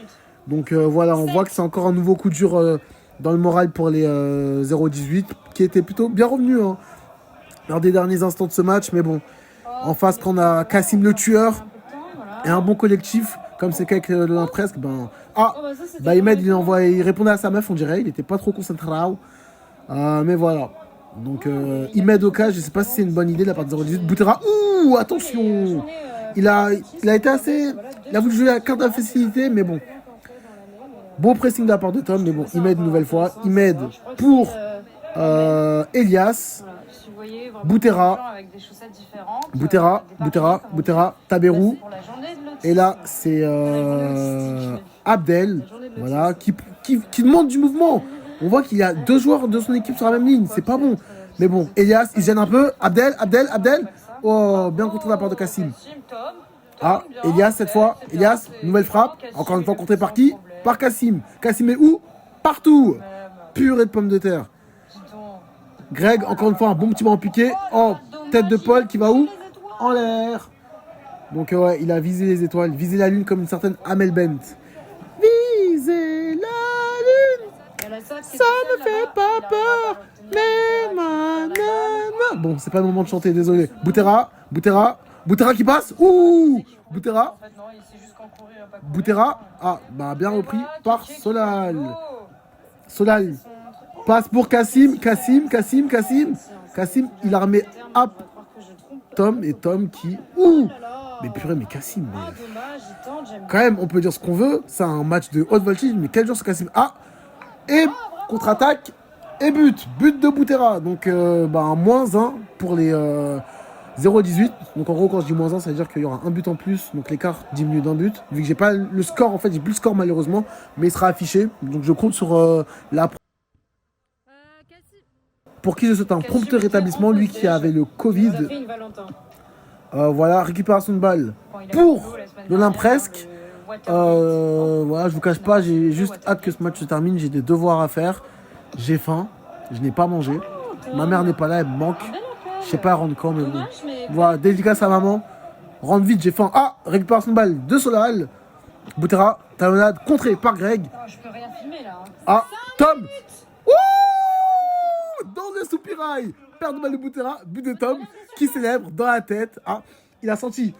Donc voilà, on voit que c'est encore un nouveau coup dur dans le moral pour les 0-18, qui était plutôt bien revenu hein, lors des derniers instants de ce match. Mais bon, en face, quand on a Kassim le tueur et un bon collectif, comme c'est qu'avec l'Impresque, Imed, il répondait à sa meuf, on dirait. Il était pas trop concentré. Mais voilà. Donc, Imed Oka, je sais pas si c'est une bonne idée de la part de 018. Boutera, ouh, attention. Il a été assez... Il a voulu jouer la carte de la facilité, mais bon. Bon pressing de la part de Tom, mais bon, Imed une nouvelle fois. Imed pour Elias. Boutera, Taberou. Et là, c'est Abdel, voilà, qui demande du mouvement. On voit qu'il y a 2 joueurs de son équipe sur la même ligne, c'est pas bon. Mais bon, Elias, il se gêne un peu. Abdel. Oh, bien contré de la part de Kassim. Ah, Elias cette fois. Elias, nouvelle frappe. Encore une fois contré par qui? Par Kassim. Kassim est où? Partout. Purée de pommes de terre. Greg, encore une fois, un bon petit ballon piqué. Oh, tête de Paul qui va où? En l'air. Donc ouais, il a visé les étoiles, visé la lune comme une certaine Amel Bent. Viser la lune, ça ne fait pas peur, mais bon, c'est pas le moment de chanter, désolé. Boutera qui passe. Ouh, Boutera, ah, bah bien repris par Solal. Solal passe pour Kassim, il a remis up Tom et Tom qui... Ouh, mais purée, mais Kassim, quand même, on peut dire ce qu'on veut, c'est un match de haute voltige, mais quel jour c'est Kassim? Ah, et contre-attaque, et but de Boutera, donc -1 pour les 0-18, donc en gros quand je dis -1, ça veut dire qu'il y aura un but en plus, donc l'écart diminue d'un but, vu que j'ai pas le score, en fait j'ai plus le score malheureusement, mais il sera affiché, donc je compte sur la... Pour qui je souhaite un prompt rétablissement, lui qui avait le Covid. Voilà, récupération de balle pour l'Olympresque. Voilà, je vous cache pas, j'ai juste hâte que ce match se termine. J'ai des devoirs à faire. J'ai faim, je n'ai pas mangé. Ma mère n'est pas là, elle me manque. Je sais pas rendre quand, mais bon. Voilà, dédicace à maman. Rentre vite, j'ai faim. Ah, récupération de balle de Solal. Boutera, talonnade, contrée par Greg. Je peux rien filmer là. Ah, Tom. Dans le soupirail, perte de balle de Boutera, but de Tom, qui célèbre dans la tête. Ah, il a senti,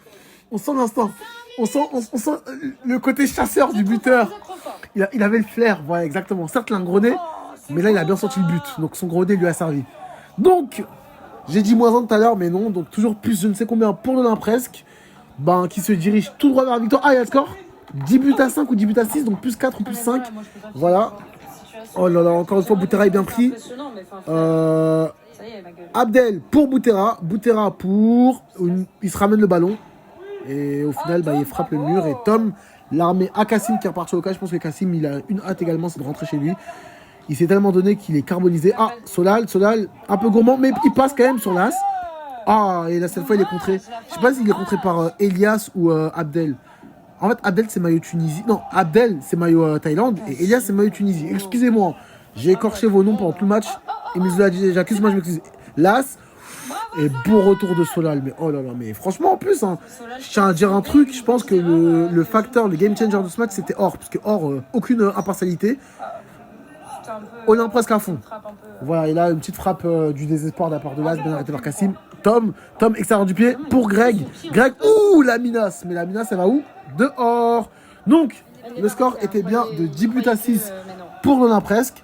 on sent l'instant, on sent le côté chasseur du buteur. Il avait le flair, voilà, exactement. Certes, il a un gros nez, mais là, il a bien senti le but. Donc, son gros nez lui a servi. Donc, j'ai dit -1 tout à l'heure, mais non. Donc, toujours plus, je ne sais combien pour l'Olympresque, qui se dirige tout droit vers la victoire. Ah, il y a le score 10 buts à 5 ou 10 buts à 6, donc plus 4 ou plus 5. Voilà. Oh là là, encore une fois, Boutera est bien pris. Abdel pour Boutera. Boutera pour... Il se ramène le ballon. Et au final, il frappe le mur. Et Tom, l'armée à Kassim qui est reparti au cas. Je pense que Kassim, il a une hâte également, c'est de rentrer chez lui. Il s'est tellement donné qu'il est carbonisé. Ah, Solal, un peu gourmand, mais il passe quand même sur l'as. Ah, et là, cette fois, il est contré. Je sais pas s'il est contré par Elias ou Abdel. En fait, Abdel, c'est maillot Tunisie. Non, Abdel, c'est maillot Thaïlande. Et Elias, c'est maillot Tunisie. Excusez-moi. J'ai écorché vos noms pendant tout le match. Et j'accuse, moi, je m'excuse. Las. Et beau retour de Solal. Mais oh là là, mais franchement, en plus, je tiens à dire un truc. Je pense que le facteur, le game changer de ce match, c'était Or. Parce que Or, aucune impartialité. Olympresque à fond. Voilà, et là, une petite frappe du désespoir de la part de Las, bien arrêté par Kassim. Tom, extérieur du pied pour Greg. Greg, ouh, la minace. Mais la minace, elle va où? Dehors. Donc, le score était bien de 10 buts à 6 pour l'Olympresque.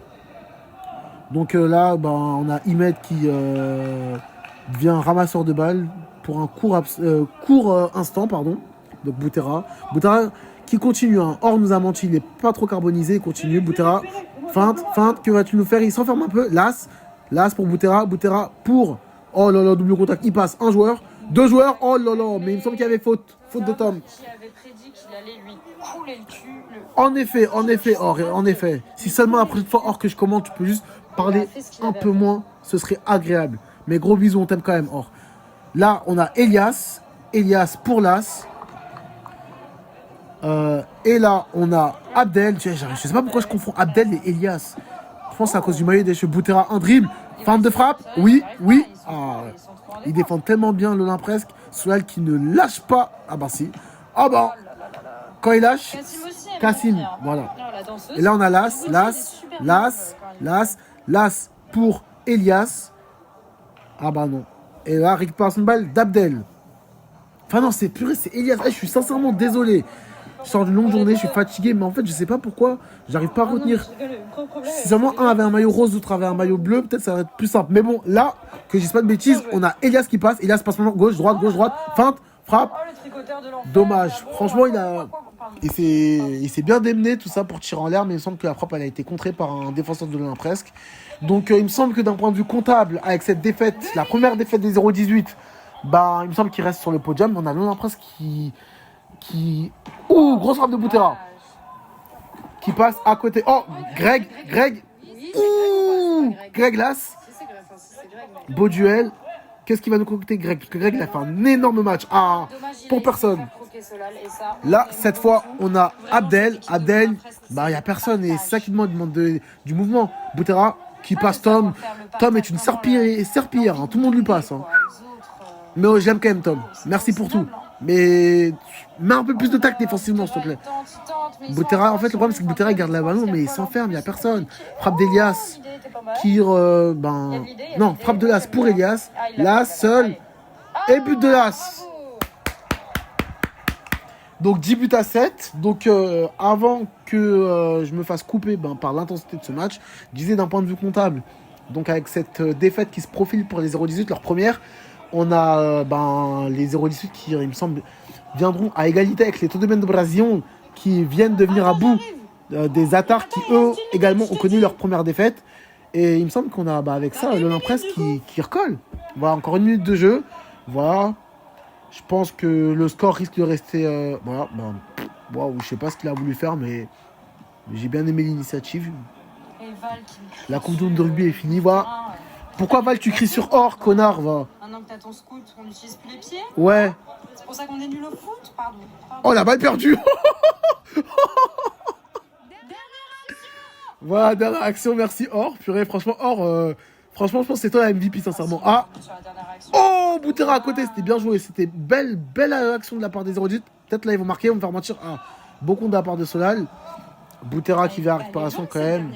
Donc là, on a Imed qui devient ramasseur de balles pour un court instant, pardon. Donc Boutera qui continue. Or nous a menti, il n'est pas trop carbonisé, il continue. Boutera, feinte, que vas-tu nous faire? Il s'enferme un peu. Las pour Boutera pour... Oh là là, double contact, il passe. Un joueur, 2 joueurs, oh là là, mais il me semble qu'il y avait faute de Tom. Qui avait prédit qu'il allait lui couler le cul. En effet, Or, en effet. Si seulement la prochaine fois, Or, que je commente, tu peux juste parler un peu moins, ce serait agréable. Mais gros bisous, on t'aime quand même, Or. Là, on a Elias pour Las. Et là, on a Abdel. Je sais pas pourquoi je confonds Abdel et Elias. Je pense que c'est à cause du maillot des cheveux. Boutera, un dribble. Fin de frappe. Oui. Ah, ils défendent tellement bien l'Olympresque. Solal qui ne lâche pas. Ah bah si. Ah bah. Quand il lâche. Kassim. Voilà. Et là, on a Las pour Elias. Ah bah non. Et là, récupération de balle d'Abdel. Enfin non, c'est Elias. Je suis sincèrement désolé. Je sors d'une longue journée, je suis fatigué, mais en fait, je sais pas pourquoi, j'arrive pas à retenir. Si seulement un avait un maillot rose, l'autre avait un maillot bleu, peut-être ça va être plus simple. Mais bon, là, que je dise pas de bêtises, on a Elias qui passe. Elias passe maintenant gauche, droite, feinte, frappe. Dommage. Franchement, il s'est bien démené tout ça pour tirer en l'air, mais il me semble que la frappe elle a été contrée par un défenseur de l'Olympe presque. Donc il me semble que d'un point de vue comptable, avec cette défaite, la première défaite des 0-18, bah il me semble qu'il reste sur le podium. On a l'Olympe presque qui... Ouh, grosse frappe de Boutera qui passe à côté. Oh, Greg. Ouh, Greg Las. Beau duel. Qu'est-ce qu'il va nous concocter, Greg? Parce que Greg, il a fait un énorme match. Ah, pour personne. Là, cette fois, on a Abdel. Abdel, bah, il n'y a personne. Et c'est ça qui demande du mouvement. Boutera qui passe Tom. Tom est une serpillière. Hein. Tout le monde lui passe. Hein. Mais oh, j'aime quand même Tom. Merci pour tout. Mais mets un peu plus de tact défensivement, s'il te plaît. Boutera, en fait, le problème, c'est que Boutera garde la ballon, mais il s'enferme. Il n'y a personne. Frappe d'Elias. Non, frappe de Las pour Elias. Las seul. Et but de Las. Donc 10 buts à 7. Donc avant que je me fasse couper par l'intensité de ce match, je disais d'un point de vue comptable. Donc avec cette défaite qui se profile pour les 0-18, leur première, on a les 0-18 qui, il me semble, viendront à égalité avec les Todemens de Brasil qui viennent de venir à bout des Atars qui eux également ont connu leur première défaite. Et il me semble qu'on a avec ça l'Olympe presque qui recolle. Voilà, encore une minute de jeu. Voilà. Je pense que le score risque de rester... je sais pas ce qu'il a voulu faire, mais j'ai bien aimé l'initiative. La Coupe du Monde de rugby est finie. Voilà. Pourquoi Val, tu cries sur or, connard, va? Maintenant que t'as ton scout, on n'utilise plus les pieds. Ouais. C'est pour ça qu'on est nul au foot, pardon. Oh, la balle perdue. Voilà, dernière action, merci Or. Purée, franchement, Or, franchement, je pense que c'est toi la MVP, sincèrement. Ah, oh, Boutera à côté, c'était bien joué. C'était belle action de la part des 0-18. Peut-être là, ils vont marquer, ils vont me faire mentir. Ah, beaucoup de la part de Solal. Boutera qui va à récupération quand même.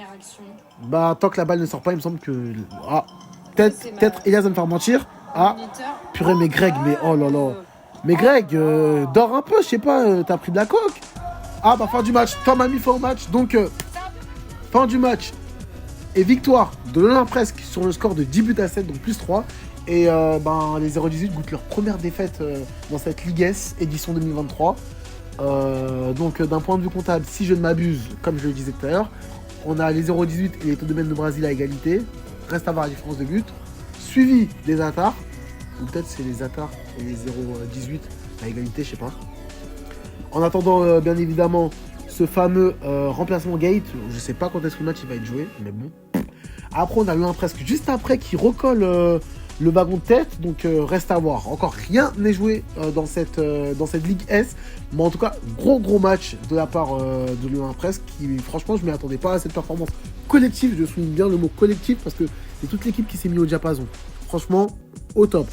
Bah, tant que la balle ne sort pas, il me semble que... Ah, peut-être Elias va me faire mentir. Ah, purée, mais Greg, mais oh là là. Mais Greg, dors un peu, je sais pas, t'as pris de la coke. Ah, bah, fin du match. Tom a mis fin au match, donc... fin du match et victoire de l'Olympe presque sur le score de 10 buts à 7, donc plus 3. Et les 0-18 goûtent leur première défaite dans cette Ligue S, édition 2023. Donc d'un point de vue comptable, si je ne m'abuse, comme je le disais tout à l'heure, on a les 0-18 et les Todemens de Brasil à égalité. Reste à voir la différence de but. Suivi des Atars, ou peut-être c'est les Atars et les 0-18 à égalité, je sais pas. En attendant, bien évidemment, ce fameux remplacement Gate, je sais pas quand est-ce que le match il va être joué, mais bon. Après, on a l'un presque juste après qui recolle le wagon de tête, donc reste à voir. Encore rien n'est joué dans cette Ligue S, mais en tout cas, gros match de la part de l'Olympe presque, qui franchement, je ne m'y attendais pas à cette performance collective. Je souligne bien le mot collectif parce que c'est toute l'équipe qui s'est mise au diapason. Franchement, au top.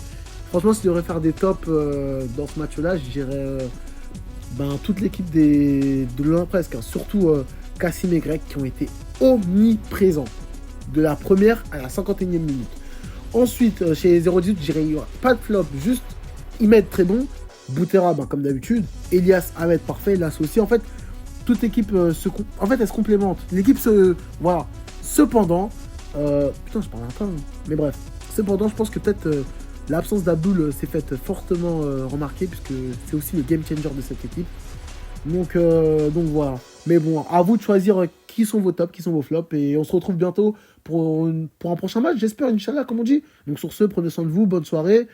Franchement, s'il devrait faire des tops dans ce match-là, je dirais toute l'équipe de l'Olympe presque, hein. Surtout Cassim et Greg qui ont été omniprésents de la première à la 51e minute. Ensuite, chez les 0-18, je dirais il n'y aura pas de flop, juste Imed très bon, Boutera comme d'habitude, Elias Ahmed parfait, Las aussi. En fait, toute l'équipe elle se complémente. L'équipe voilà. Cependant, putain, je parle un peu, hein. Mais bref. Cependant, je pense que peut-être l'absence d'Abdoul s'est faite fortement remarquer, puisque c'est aussi le game changer de cette équipe. Donc voilà. Mais bon, à vous de choisir qui sont vos tops, qui sont vos flops. Et on se retrouve bientôt pour un prochain match, j'espère, Inch'Allah, comme on dit. Donc sur ce, prenez soin de vous, bonne soirée.